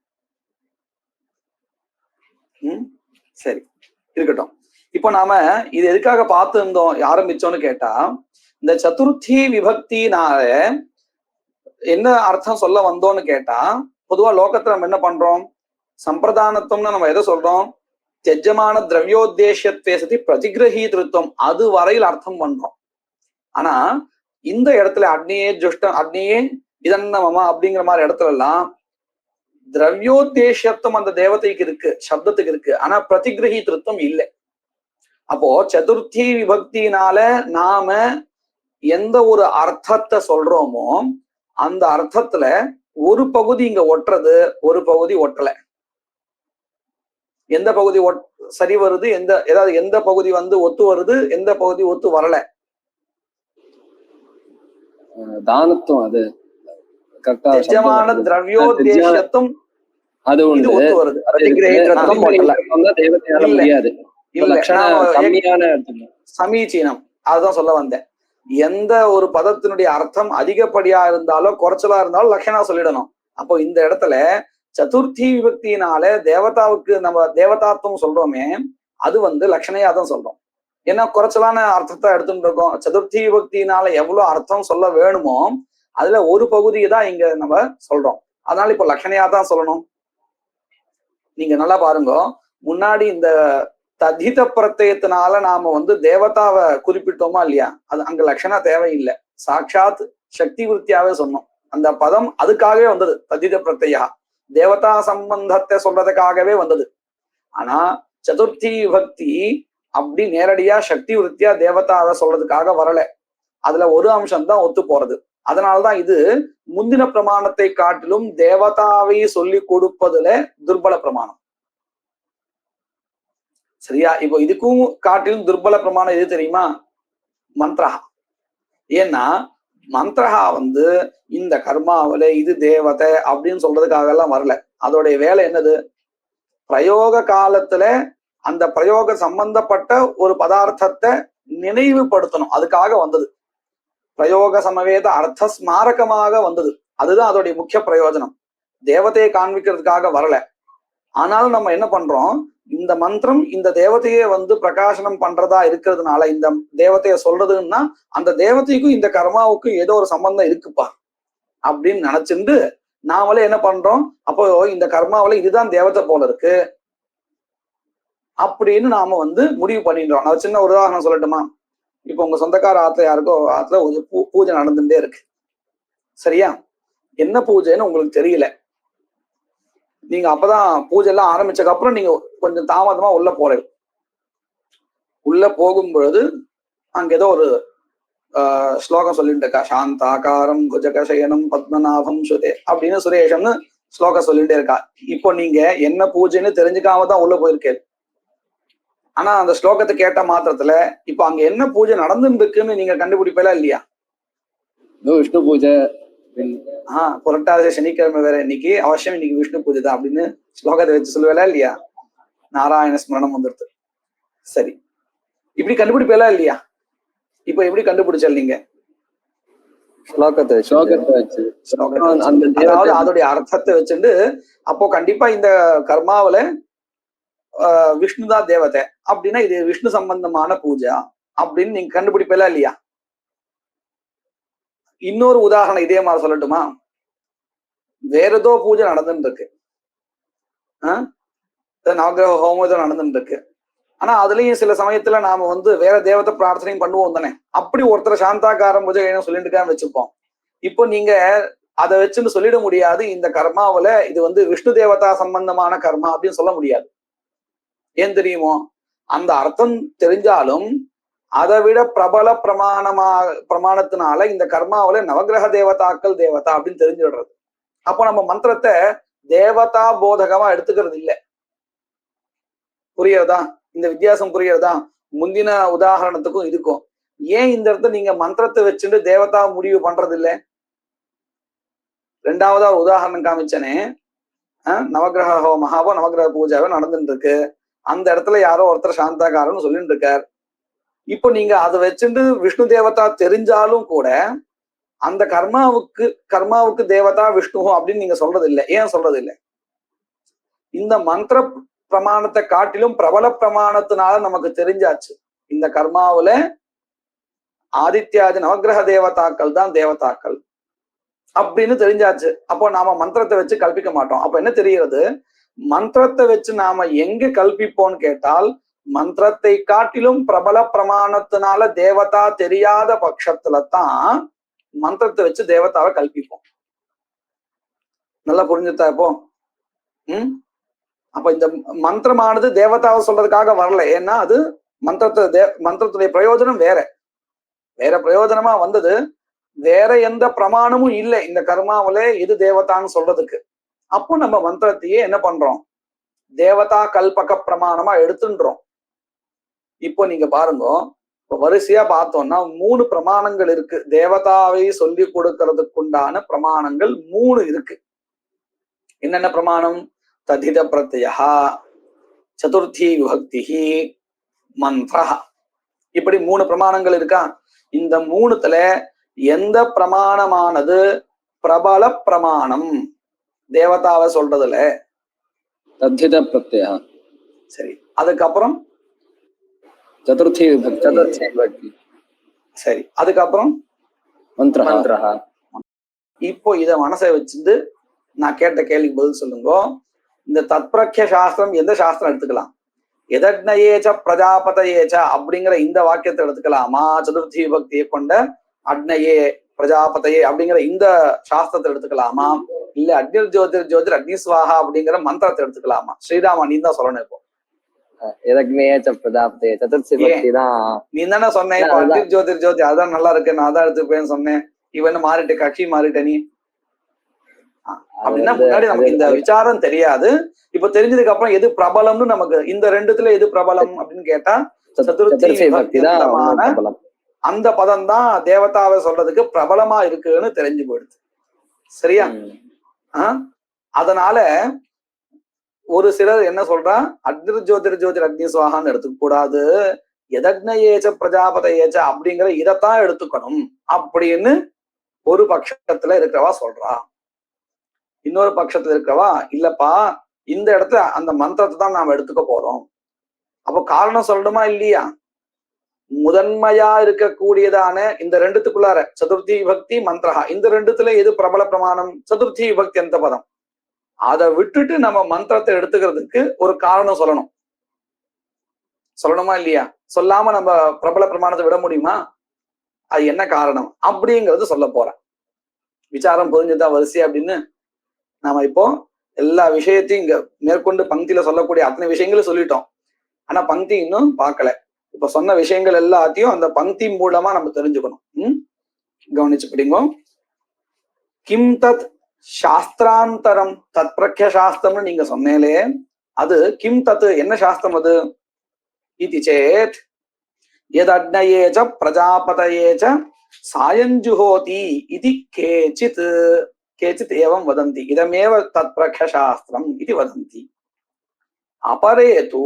சரி, இருக்கட்டும். இப்போ நாம இது எதுக்காக பார்த்து இருந்தோம், ஆரம்பிச்சோம்னு கேட்டா, இந்த சதுர்த்தி விபக்தினால என்ன அர்த்தம் சொல்ல வந்தோம்னு கேட்டா, பொதுவா லோகத்துல நம்ம என்ன பண்றோம்? சம்பிரதானத்துவம்னு நம்ம எதை சொல்றோம்? தெஜமான திரவியோத்தேசியத்வே சதி பிரதிகிரகீதிருத்தம், அது வரையில் அர்த்தம் பண்றோம். ஆனா இந்த இடத்துல அக்னியே ஜுஷ்டம், அக்னியே இதன்னமமா அப்படிங்கிற மாதிரி இடத்துல எல்லாம் திரவியோத்தேசியத்துவம் அந்த தேவதைக்கு இருக்கு, சப்தத்துக்கு இருக்கு. ஆனா பிரதிகிரகீதிருத்தம் இல்லை. அப்போ சதுர்த்தி விபக்தினால நாம எந்த ஒரு அர்த்தத்தை சொல்றோமோ அந்த அர்த்தத்துல ஒரு பகுதி இங்க ஒட்டுறது, ஒரு பகுதி ஒட்டல. எந்த பகுதி சரி வருது, எந்த பகுதி ஒத்து வருது, எந்த பகுதி ஒத்து வரல? தானத்துவம் அது நிஜமான திரவியோத்தேசியத்துவம் அது ஒத்து வருது. சமீச்சீனம், அதுதான் சொல்ல வந்தேன். எந்த ஒரு பதத்தினுடைய அர்த்தம் அதிகப்படியா இருந்தாலோ குறைச்சலா இருந்தாலும் லட்சணா சொல்லிடணும். அப்போ இந்த இடத்துல சதுர்த்தி விபக்தியினால தேவதாவுக்கு நம்ம தேவதாத்வம் சொல்றோமே, அது லட்சணையா தான் சொல்றோம். ஏன்னா குறைச்சலான அர்த்தத்தை எடுத்துட்டு இருக்கோம். சதுர்த்தி விபக்தியினால எவ்வளவு அர்த்தம் சொல்ல வேணுமோ அதுல ஒரு பகுதியை தான் இங்க நம்ம சொல்றோம். அதனால இப்போ லட்சணையா தான் சொல்லணும். நீங்க நல்லா பாருங்க, முன்னாடி இந்த ததித பிரத்யத்தினால நாம தேவதாவை குறிப்பிட்டோமா இல்லையா? அது அங்க லட்சணா தேவையில்லை, சாட்சாத் சக்தி விருத்தியாவே சொன்னோம். அந்த பதம் அதுக்காகவே வந்தது. ததித பிரத்யா தேவதா சம்பந்தத்தை சொல்றதுக்காகவே வந்தது. ஆனா சதுர்த்தி விபக்தி அப்படி நேரடியா சக்தி விருத்தியா தேவதாவை சொல்றதுக்காக வரல. அதுல ஒரு அம்சம் தான் ஒத்து போறது. அதனால்தான் இது முந்தின பிரமாணத்தை காட்டிலும் தேவதாவை சொல்லி கொடுப்பதுல துர்பல பிரமாணம். சரியா? இப்போ இதுக்கும் காட்டிலும் துர்பல பிரமாணம் எது தெரியுமா? மந்திரஹா. ஏன்னா மந்திரஹா இந்த கர்மாவில இது தேவதை அப்படின்னு சொல்றதுக்காக எல்லாம் வரல. அதோடைய வேலை என்னது? பிரயோக காலத்துல அந்த பிரயோக சம்பந்தப்பட்ட ஒரு பதார்த்தத்தை நினைவுபடுத்தணும், அதுக்காக வந்தது. பிரயோக சமவேத அர்த்த ஸ்மாரகமாக வந்தது. அதுதான் அதோடைய முக்கிய பிரயோஜனம். தேவதையை காண்பிக்கிறதுக்காக வரல. ஆனாலும் நம்ம என்ன பண்றோம்? இந்த மந்திரம் இந்த தேவதையை பிரகாசனம் பண்றதா இருக்கிறதுனால இந்த தேவதைய சொல்றதுன்னா அந்த தேவதைக்கும் இந்த கர்மாவுக்கும் ஏதோ ஒரு சம்பந்தம் இருக்குப்பா அப்படின்னு நினைச்சுட்டு நாமளே என்ன பண்றோம்? அப்போ இந்த கர்மாவில இதுதான் தேவதை போல இருக்கு அப்படின்னு நாம முடிவு பண்ணிடுறோம். நான் சின்ன ஒரு உதாரணம் சொல்லட்டுமா? இப்போ உங்க சொந்தக்கார ஆத்துல யாருக்கோ ஆத்துல ஒரு பூஜை நடந்துட்டே இருக்கு. சரியா? என்ன பூஜைன்னு உங்களுக்கு தெரியல. நீங்க அப்பதான் பூஜை எல்லாம் ஆரம்பிச்சதுக்கு அப்புறம் நீங்க கொஞ்சம் தாமதமா உள்ள போறீங்க. உள்ள போகும் பொழுது அங்க ஏதோ ஒரு ஸ்லோகம் சொல்லிட்டு இருக்கா. சாந்தாகாரம் குஜகசயனம் பத்மநாபம் சுதே அப்படின்னு சுரேஷம்னு ஸ்லோகம் சொல்லிட்டே இருக்கா. இப்போ நீங்க என்ன பூஜைன்னு தெரிஞ்சுக்காம தான் உள்ள போயிருக்கேன். ஆனா அந்த ஸ்லோகத்தை கேட்ட மாத்திரத்துல இப்ப அங்க என்ன பூஜை நடந்துட்டு இருக்குன்னு நீங்க கண்டுபிடிப்பலாம் இல்லையா? விஷ்ணு பூஜை. புரட்டாசி சனிக்கிழமை வேற இன்னைக்கு, அவசியம் இன்னைக்கு விஷ்ணு பூஜை தான் அப்படின்னு ஸ்லோகத்தை வச்சு சொல்லுவேலா இல்லையா? நாராயண ஸ்மரணம் வந்துடுது. சரி, இப்படி கண்டுபிடிப்பேலா இல்லையா? இப்ப எப்படி கண்டுபிடிச்சல் நீங்க? அதாவது அதோடைய அர்த்தத்தை வச்சுட்டு அப்போ கண்டிப்பா இந்த கர்மாவில விஷ்ணுதான் தேவதை அப்படின்னா இது விஷ்ணு சம்பந்தமான பூஜை அப்படின்னு நீங்க கண்டுபிடிப்பேலா இல்லையா? இன்னொரு உதாரணம் இதே மாதிரி சொல்லட்டுமா? வேற ஏதோ பூஜை நடந்துட்டு இருக்கு. நவகிரக ஹோமம் ஏதோ நடந்துட்டு இருக்கு. ஆனா அதுலயும் சில சமயத்துல நாம வேற தேவத்தை பிரார்த்தனையும் பண்ணுவோம் தானே. அப்படி ஒருத்தர் சாந்தாகாரம் பூஜை சொல்லிட்டு இருக்கான்னு வச்சுப்போம். இப்போ நீங்க அதை வச்சுன்னு சொல்லிட முடியாது இந்த கர்மாவில இது விஷ்ணு தேவதா சம்பந்தமான கர்மா அப்படின்னு சொல்ல முடியாது. ஏன் தெரியுமோ? அந்த அர்த்தம் தெரிஞ்சாலும் அதை விட பிரபல பிரமாணத்தினால இந்த கர்மாவில நவகிரக தேவதாக்கள் தேவதா அப்படின்னு தெரிஞ்சுடுறது. அப்போ நம்ம மந்திரத்தை தேவதா போதகமா எடுத்துக்கிறது இல்லை. புரியுறதா? இந்த வித்தியாசம் புரியுறதா? முந்தின உதாரணத்துக்கும் இருக்கும். ஏன் இந்த இடத்துல நீங்க மந்திரத்தை வச்சுட்டு தேவதா முடிவு பண்றது இல்லை? ரெண்டாவதா உதாரணம் காமிச்சனே, நவகிரக ஹோமஹாவோ நவகிரக பூஜாவோ நடந்துட்டு இருக்கு. அந்த இடத்துல யாரோ ஒருத்தர் சாந்தாகாரன்னு சொல்லிட்டு இருக்கார். இப்போ நீங்க அதை வச்சுட்டு விஷ்ணு தேவதா தெரிஞ்சாலும் கூட அந்த கர்மாவுக்கு தேவதா விஷ்ணு அப்படின்னு நீங்க சொல்றது இல்லை. ஏன் சொல்றது இல்லை? இந்த மந்திர பிரமாணத்தை காட்டிலும் பிரபல பிரமாணத்தினால நமக்கு தெரிஞ்சாச்சு இந்த கர்மாவில ஆதித்யாதி நவகிரக தேவதாக்கள் தான் தேவதாக்கள் அப்படின்னு தெரிஞ்சாச்சு. அப்போ நாம மந்திரத்தை வச்சு கல்பிக்க மாட்டோம். அப்ப என்ன தெரிகிறது? மந்திரத்தை வச்சு நாம எங்க கல்பிப்போம்னு கேட்டால், மந்திரத்தை காட்டிலும் பிரபல பிரமாணத்தினால தேவதா தெரியாத பட்சத்துல தான் மந்திரத்தை வச்சு தேவதாவை கல்பிப்போம். நல்லா புரிஞ்சுதா இப்போ? அப்ப இந்த மந்திரமானது தேவதாவை சொல்றதுக்காக வரல. ஏன்னா அது மந்திரத்துடைய பிரயோஜனம் வேற பிரயோஜனமா வந்தது. வேற எந்த பிரமாணமும் இல்லை இந்த கர்மாவில இது தேவதான்னு சொல்றதுக்கு. அப்போ நம்ம மந்திரத்தையே என்ன பண்றோம்? தேவதா கல்பக பிரமாணமா எடுத்துன்றோம். இப்போ நீங்க பாருங்க, இப்போ வரிசையா பார்த்தோம்னா 3 பிரமாணங்கள் இருக்கு. தேவதாவை சொல்லி கொடுக்கறதுக்குண்டான பிரமாணங்கள் 3 இருக்கு. என்னென்ன பிரமாணம்? ததித பிரத்யா, சதுர்த்தி விபக்தி, மந்திர. இப்படி 3 பிரமாணங்கள் இருக்கா? இந்த 3த்துல எந்த பிரமாணமானது பிரபல பிரமாணம் தேவதாவை சொல்றதுல? தத்தித பிரத்யா. சரி, அதுக்கப்புறம் சதுர்த்தி விபக்தி. சரி, அதுக்கப்புறம் மந்திர. இப்போ இத மனசை வச்சுட்டு நான் கேட்ட கேள்விக்கு பதில் சொல்லுங்க. இந்த தத்பிரக்ய சாஸ்திரம் எந்த சாஸ்திரம் எடுத்துக்கலாம்? எதக்னயேச்ச பிரஜாபதயேச்ச அப்படிங்கிற இந்த வாக்கியத்தை எடுத்துக்கலாமா? சதுர்த்தி விபக்தியை கொண்ட அக்னயே பிரஜாபதையே அப்படிங்கிற இந்த சாஸ்திரத்தை எடுத்துக்கலாமா? இல்ல அக்னிர் ஜோதிர் ஜோதிர் அக்னிஸ்வாஹா அப்படிங்கிற மந்திரத்தை எடுத்துக்கலாமா? ஸ்ரீராமா, நீ தான் சொல்லணும். இப்போ நீ தானே சொன்ன இப்போ அக்னிர் ஜோதிர் ஜோதி அதான் நல்லா இருக்கு, நான் அதான் எடுத்துப்பேன்னு சொன்னேன். இவன் மாறிட்டு கட்சி மாறிட்ட நீ அப்படின்னா முன்னாடி நமக்கு இந்த விசாரம் தெரியாது. இப்ப தெரிஞ்சதுக்கு அப்புறம் எது பிரபலம்னு நமக்கு இந்த 2த்துல எது பிரபலம் அப்படின்னு கேட்டா சதுர்த்தி அந்த பதம் தான் தேவதாவை சொல்றதுக்கு பிரபலமா இருக்குன்னு தெரிஞ்சு போயிடுது. சரியா? அதனால ஒரு சிலர் என்ன சொல்றா, அக்னிர் ஜோதிர் ஜோதிர் அக்னிஸ்வாகான்னு எடுத்துக்க கூடாது, எதக்னயேச்ச பிரஜாபதயேச்ச அப்படிங்கிற இதைத்தான் எடுத்துக்கணும் அப்படின்னு ஒரு பட்சத்துல இருக்கிறவா சொல்றா. இன்னொரு பட்சத்துல இருக்கவா இல்லப்பா இந்த இடத்துல அந்த மந்திரத்தை தான் நாம எடுத்துக்க போறோம். அப்போ காரணம் சொல்லணுமா இல்லையா? முதன்மையா இருக்கக்கூடியதான இந்த 2த்துக்குள்ளார சதுர்த்தி விபக்தி மந்திரா, இந்த 2த்துல எது பிரபல பிரமாணம்? சதுர்த்தி விபக்தி அந்த பதம். அதை விட்டுட்டு நம்ம மந்திரத்தை எடுத்துக்கிறதுக்கு ஒரு காரணம் சொல்லணுமா இல்லையா? சொல்லாம நம்ம பிரபல பிரமாணத்தை விட முடியுமா? அது என்ன காரணம் அப்படிங்கிறது சொல்ல போறேன். விசாரம் புரிஞ்சுதா வரிசை அப்படின்னு? நாம இப்போ எல்லா விஷயத்தையும் இங்க மேற்கொண்டு பங்கில சொல்லக்கூடிய அத்தனை விஷயங்களும் சொல்லிட்டோம். ஆனா பங்கி இன்னும் பார்க்கல. இப்ப சொன்ன விஷயங்கள் எல்லாத்தையும் அந்த பங்கி மூலமா நம்ம தெரிஞ்சுக்கணும். கவனிச்சு படிங்க. கிம் தத் சாஸ்திராந்தரம் தத் பிரக்ய சாஸ்திரம்னு நீங்க சொன்னேலே, அது கிம் தத் என்ன சாஸ்திரம் அது? இதி சேத் எத் அக்னயேச்ச பிரஜாபதயேச்ச சாயஞ்சுஹோதி இதி கேச்சித் ஏவம் வதந்தி இதமேவ தத் பிரக்ய சாஸ்திரம் இதி வதந்தி. अपरे तु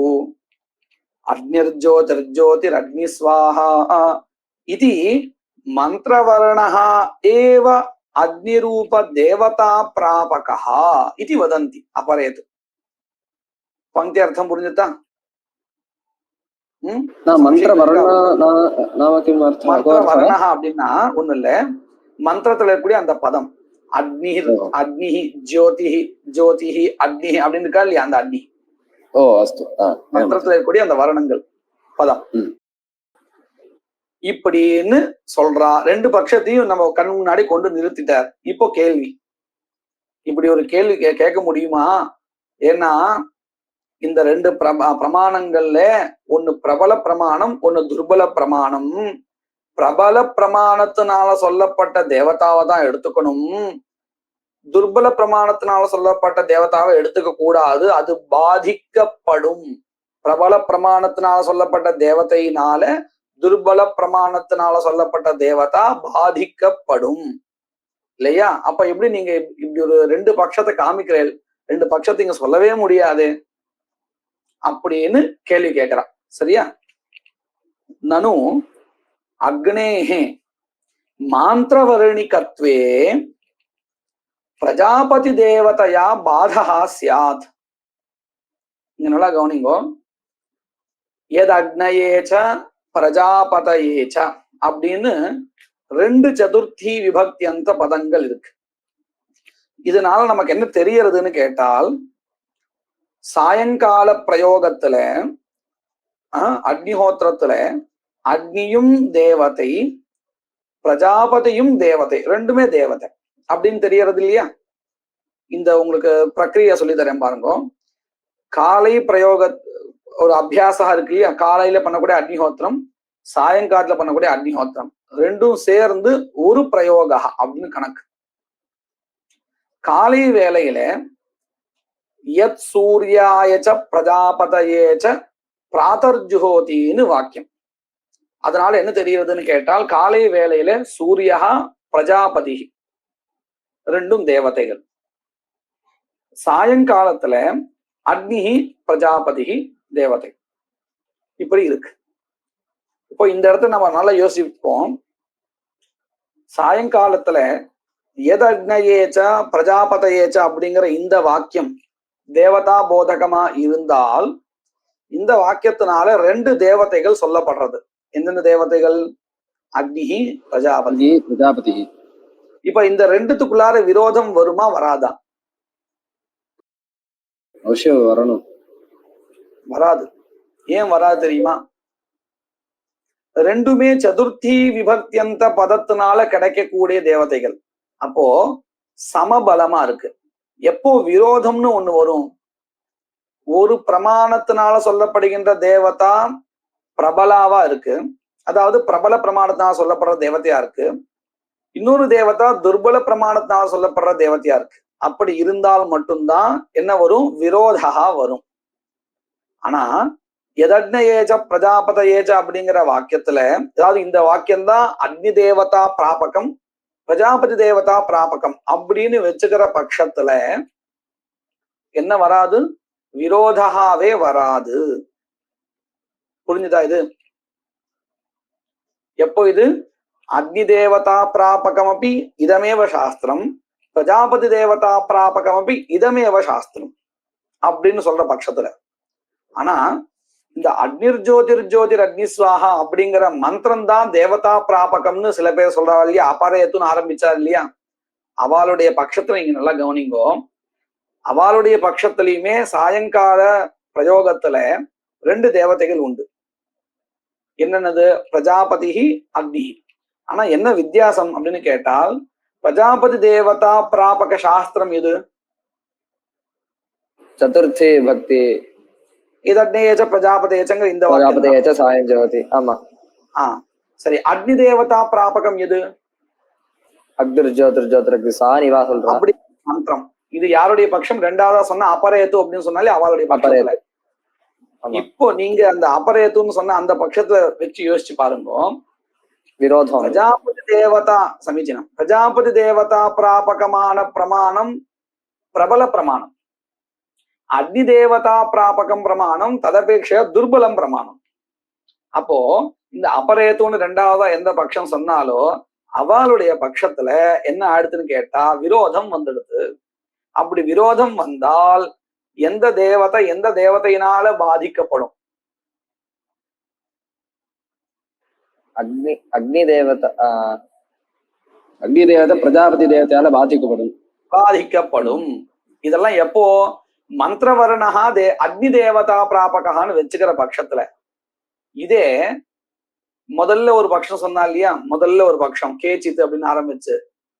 अग्निर्ज्योतिर्ज्योतिरग्निस्वाहा इति मंत्रवर्णः एव अग्निरूप देवता प्रापकः इति वदन्ति. अपरे तु पंक्ति अर्थं पुरिஞ்சுதா? மந்திரவர்ணः அப்படின்னா ஒண்ணு இல்ல, மந்திரத்துல இருக்கக்கூடிய அந்த பதம் அக்னி அக்னி ஜோதி ஜோதி அக்னி அப்படின்னு இருக்கா இல்லையா, அந்த அக்னி ஓ அஸ்து மந்திரத்துல இருக்கக்கூடிய அந்த வர்ணங்கள் பதம் இப்படின்னு சொல்றா. ரெண்டு பட்சத்தையும் நம்ம கண் முன்னாடி கொண்டு நிறுத்திட்டார். இப்போ கேள்வி, இப்படி ஒரு கேள்வி கேட்க முடியுமா? ஏன்னா இந்த ரெண்டு பிரமாணங்கள்ல ஒண்ணு பிரபல பிரமாணம், ஒண்ணு துர்பல பிரமாணம். பிரபல பிரமாணத்தினால சொல்லப்பட்ட தேவதாவை தான் எடுத்துக்கணும், துர்பல பிரமாணத்தினால சொல்லப்பட்ட தேவதாவை எடுத்துக்க கூடாது, அது பாதிக்கப்படும். பிரபல பிரமாணத்தினால சொல்லப்பட்ட தேவதையினால துர்பல பிரமாணத்தினால சொல்லப்பட்ட தேவதா பாதிக்கப்படும் இல்லையா? அப்ப எப்படி நீங்க இப்படி ஒரு ரெண்டு பட்சத்தை காமிக்கிறேன், ரெண்டு பட்சத்தை இங்க சொல்லவே முடியாது அப்படின்னு கேள்வி கேட்கிறான். சரியா? நனு அக்னேஹே மாந்திரவர்ணிகத்வே பிரஜாபதி தேவதையா பாதஹா ஸ்யாத். இங்க நல்லா கவனிங்கோ. எது அக்னயேச்ச பிரஜாபதயேச்ச அப்படின்னு ரெண்டு சதுர்த்தி விபக்தி அந்த பதங்கள் இருக்கு. இதனால நமக்கு என்ன தெரியறதுன்னு கேட்டால், சாயங்கால பிரயோகத்துல அக்னிஹோத்திரத்துல அக்னியும் தேவதை, பிரஜாபதியும் தேவதை, ரெண்டுமே தேவதை அப்படின்னு தெரியறது இல்லையா? இந்த உங்களுக்கு பிரக்ரியா சொல்லி தரேன் பாருங்க. காலை பிரயோக ஒரு அபியாசம் இருக்கு இல்லையா, காலையில பண்ணக்கூடிய அக்னிஹோத்திரம், சாயங்காலத்துல பண்ணக்கூடிய அக்னிஹோத்திரம், ரெண்டும் சேர்ந்து ஒரு பிரயோக அப்படின்னு கணக்கு. காலை வேளையில யத் சூர்யாயச்ச பிரஜாபதயேச்ச பிராதர்ஜுஹோதின்னு வாக்கியம். அதனால என்ன தெரிகிறதுன்னு கேட்டால், காலை வேளையில சூர்யா பிரஜாபதி ரெண்டும் தேவதைகள், சாயங்காலத்துல அக்னி பிரஜாபதி தேவதை, இப்படி இருக்கு. இப்போ இந்த இடத்துல நம்ம நல்லா யோசிப்போம். சாயங்காலத்துல எது அக்னயேச்ச பிரஜாபதயேச்ச அப்படிங்கிற இந்த வாக்கியம் தேவதா போதகமா இருந்தால், இந்த வாக்கியத்தினால ரெண்டு தேவதைகள் சொல்லப்படுறது. எந்தெந்த தேவதைகள்? அக்னி பிரஜாபதி பிரஜாபதி. இப்ப இந்த ரெண்டுத்துக்குள்ளார விரோதம் வருமா வராதா? அவசியம் வரணும். வராது. ஏன் வராது தெரியுமா? ரெண்டுமே சதுர்த்தி விபக்தியந்த பதத்தினால கிடைக்கக்கூடிய தேவதைகள். அப்போ சமபலமா இருக்கு. எப்போ விரோதம்னு ஒண்ணு வரும்? ஒரு பிரமாணத்தினால சொல்லப்படுகின்ற தேவதா பிரபலாவா இருக்கு, அதாவது பிரபல பிரமாணத்தினால சொல்லப்படுற தேவதையா இருக்கு, இன்னொரு தேவதா துர்பல பிரமாணத்தினால சொல்லப்படுற தேவதையா இருக்கு. அப்படி இருந்தால் மட்டும்தான் என்ன வரும்? விரோதா வரும். ஆனா எதக்னயேஜ பிரஜாபதயேஜ அப்படிங்கிற வாக்கியத்துல, அதாவது இந்த வாக்கியம்தான் அக்னி தேவதா பிராபகம் பிரஜாபதி தேவதா பிராபகம் அப்படின்னு வச்சுக்கிற பட்சத்துல என்ன வராது? விரோதாவே வராது. புரிஞ்சுதா இது? எப்போ இது அக்னி தேவதா பிராபகம் அப்படி இதமேவ சாஸ்திரம், பிரஜாபதி தேவதா பிராபகம் அப்படி இதமேவ சாஸ்திரம் அப்படின்னு சொல்ற பட்சத்துல. ஆனா இந்த அக்னிர் ஜோதிர் ஜோதிர் அக்னிஸ்வாஹா அப்படிங்கிற மந்திரம் தான் தேவதா பிராபகம்னு சில பேர் சொல்றா இல்லையா, அபரேத்துன்னு ஆரம்பிச்சா இல்லையா, அவளுடைய பட்சத்துல இங்க நல்லா கவனிங்கோ. அவளுடைய பட்சத்திலையுமே சாயங்கால பிரயோகத்துல ரெண்டு தேவதைகள் உண்டு. என்னென்னது? பிரஜாபதி அக்னி. ஆனா என்ன வித்தியாசம் அப்படின்னு கேட்டால், பிரஜாபதி தேவதா பிராபக சாஸ்திரம் எது? சதுர்த்தி பக்தி. இதக்னேயச்ச பிரஜாபதேச்சங்கிற இந்த பிரஜாபதேச்ச சாயம் ஜோதி. ஆமா. சரி. அக்னி தேவதா பிராபகம் எது? அக்னிர் ஜோதிர் ஜோதிர் சாணிவா சொல்றோம். அப்படி மந்திரம். இது யாருடைய பட்சம்? ரெண்டாவதா சொன்ன அபரேத்து அப்படின்னு சொன்னாலே அவளுடைய பட்சத்துல. இப்போ நீங்க அந்த அபரேத்துன்னு சொன்ன அந்த பட்சத்துல வச்சு யோசிச்சு பாருங்க. விரோதம். பிரஜாபதி தேவதா சமீச்சீனம். பிரஜாபதி தேவதா பிராபகமான பிரமாணம் பிரபல பிரமாணம், அக்னி தேவதா பிராபகம் பிரமாணம் ததபேட்ச துர்பலம் பிரமாணம். அப்போ இந்த அபரேத்துன்னு ரெண்டாவதா எந்த பட்சம் சொன்னாலோ அவளுடைய பட்சத்துல என்ன ஆயிடுதுன்னு கேட்டா விரோதம் வந்துடுது. அப்படி விரோதம் வந்தால் எந்த தேவதை எந்த தேவதையினால பாதிக்கப்படும்? அக்னி தேவதா அக்னி தேவதை பிரஜாபதி தேவதையால பாதிக்கப்படும். இதெல்லாம் எப்போ மந்திரவர்ணகா அக்னி தேவதா பிராபகான்னு வச்சுக்கிற பட்சத்துல. இதே முதல்ல ஒரு பட்சம் சொன்னா இல்லையா, முதல்ல ஒரு பட்சம் கேச்சித் அப்படின்னு ஆரம்பிச்சு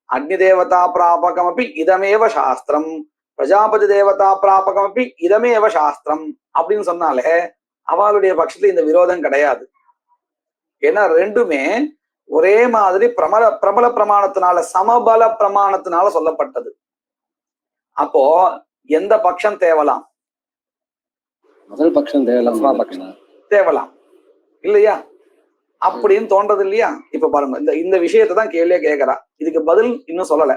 அக்னி தேவதா பிராபகம் அப்படி இதமேவ சாஸ்திரம், பிரஜாபதி தேவதா பிராபகம் அப்படி இதமேவ சாஸ்திரம் அப்படின்னு சொன்னாலே அவளுடைய பட்சத்துல இந்த விரோதம் கிடையாது. ஏன்னா ரெண்டுமே ஒரே மாதிரி பிரபல பிரமாணத்தினால, சமபல பிரமாணத்தினால சொல்லப்பட்டது. அப்போ எந்த பட்சம் தேவலாம்? முதல் பட்சம் தேவலாம் இல்லையா அப்படின்னு தோன்றது இல்லையா? இப்ப பாருங்க, இந்த விஷயத்தை தான் கேள்வியே கேட்கிறா. இதுக்கு பதில் இன்னும் சொல்லல.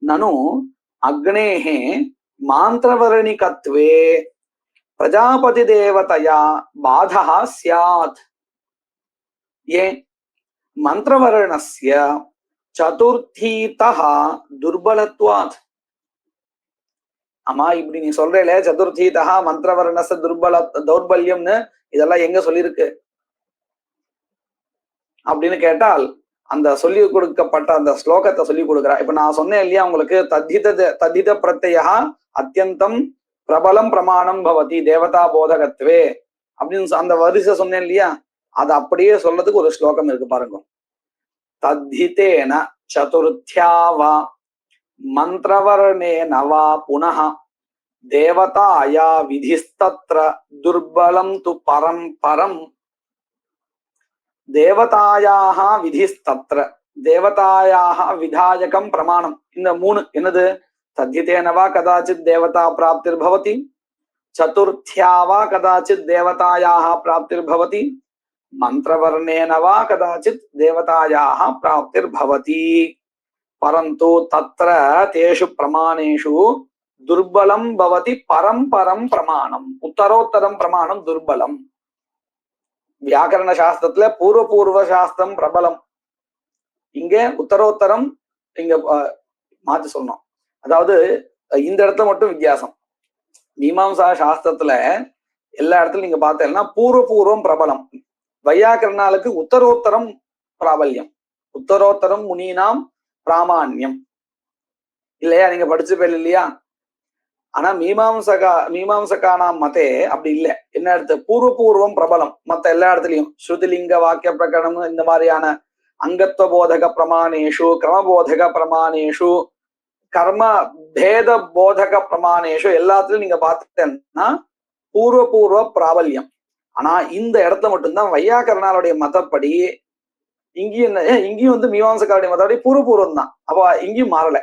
நனு அக்னேஹே மாந்திரவர்ணிகத்வே பிரஜாபதி தேவதையா பாதா ஸ்யாத். ஏன்? மந்திரவர்ணஸ்ய சதுர்த்தீதா துர்பலத்வாத். ஆமா, இப்படி நீ சொல்றேல சதுர்த்தீதா மந்திரவர்ணஸ்ய தௌர்பல்யம்னு இதெல்லாம் எங்க சொல்லியிருக்கு அப்படின்னு கேட்டால், அந்த சொல்லி கொடுக்கப்பட்ட அந்த ஸ்லோகத்தை சொல்லி கொடுக்குறா. இப்ப நான் சொன்னேன் இல்லையா உங்களுக்கு, தத்தித பிரத்யா அத்தியந்தம் பிரபலம் பிரமாணம் பவதி தேவதா போதகத்வே அப்படின்னு அந்த வரிசை சொன்னேன் இல்லையா, அது அப்படியே சொல்றதுக்கு ஒரு ஸ்லோகம் இருக்கு பாருங்க. தத்திதேன சதுர்த்தியாவா மந்திரவர்ணேனவா புனः தேவதாயா விதிஸ்தத்ர துர்பலம் து பரம் பரம். தேவதாயாக விதிஸ்தத்ர, தேவதாயாக விதாயகம் பிரமாணம். இந்த மூணு என்னது? தத்திதேனவா கதாச்சித் தேவதா பிராப்திர்பவதி, சதுர்த்தியாவா கதாச்சித் தேவதாயாக பிராப்திர்பவதி, மந்திரவர்ணேனவா கதாச்சித் தேவதாயாக பிராப்திர்பவதி. பரந்து தத்ர தேஷு பிரமாணேஷு துர்பலம் பவதி பரம் பரம் பிரமாணம். உத்தரோத்தரம் பிரமாணம் துர்பலம். வியாக்கரண சாஸ்திரத்துல பூர்வ சாஸ்திரம் பிரபலம், இங்க உத்தரோத்தரம் இங்க மாத்தி சொன்னோம். அதாவது இந்த இடத்துல மட்டும் வித்தியாசம். மீமாம்சா சாஸ்திரத்துல எல்லா இடத்துலயும் நீங்க பார்த்தீங்கன்னா பூர்வம் பிரபலம், வையாக்கரணாளுக்கு உத்தரோத்தரம் பிராபல்யம், உத்தரோத்தரம் முனீனாம் பிராமான்யம் இல்லையா? நீங்க படிச்சு பேர் இல்லையா? ஆனா மீமாம்சகானாம் மதே அப்படி இல்லை. என்ன இடத்து? பூர்வம் பிரபலம். மத்த எல்லா இடத்துலயும் ஸ்ருதிலிங்க வாக்கிய பிரகடனம் இந்த மாதிரியான அங்கத்துவ போதக பிரமாணேஷு, கிரமபோதக பிரமாணேஷு, கர்ம பேத போதக பிரமாணேஷு எல்லாத்துலயும் நீங்க பார்த்துட்டேன்னா பூர்வ பிராபல்யம். ஆனா இந்த இடத்துல மட்டும்தான் வையாக்கரணாளுடைய மதப்படி இங்கேயும் வந்து மீமாம்சக்காருடைய மதப்படி பூர்வம் தான். அப்ப இங்கேயும் மாறல.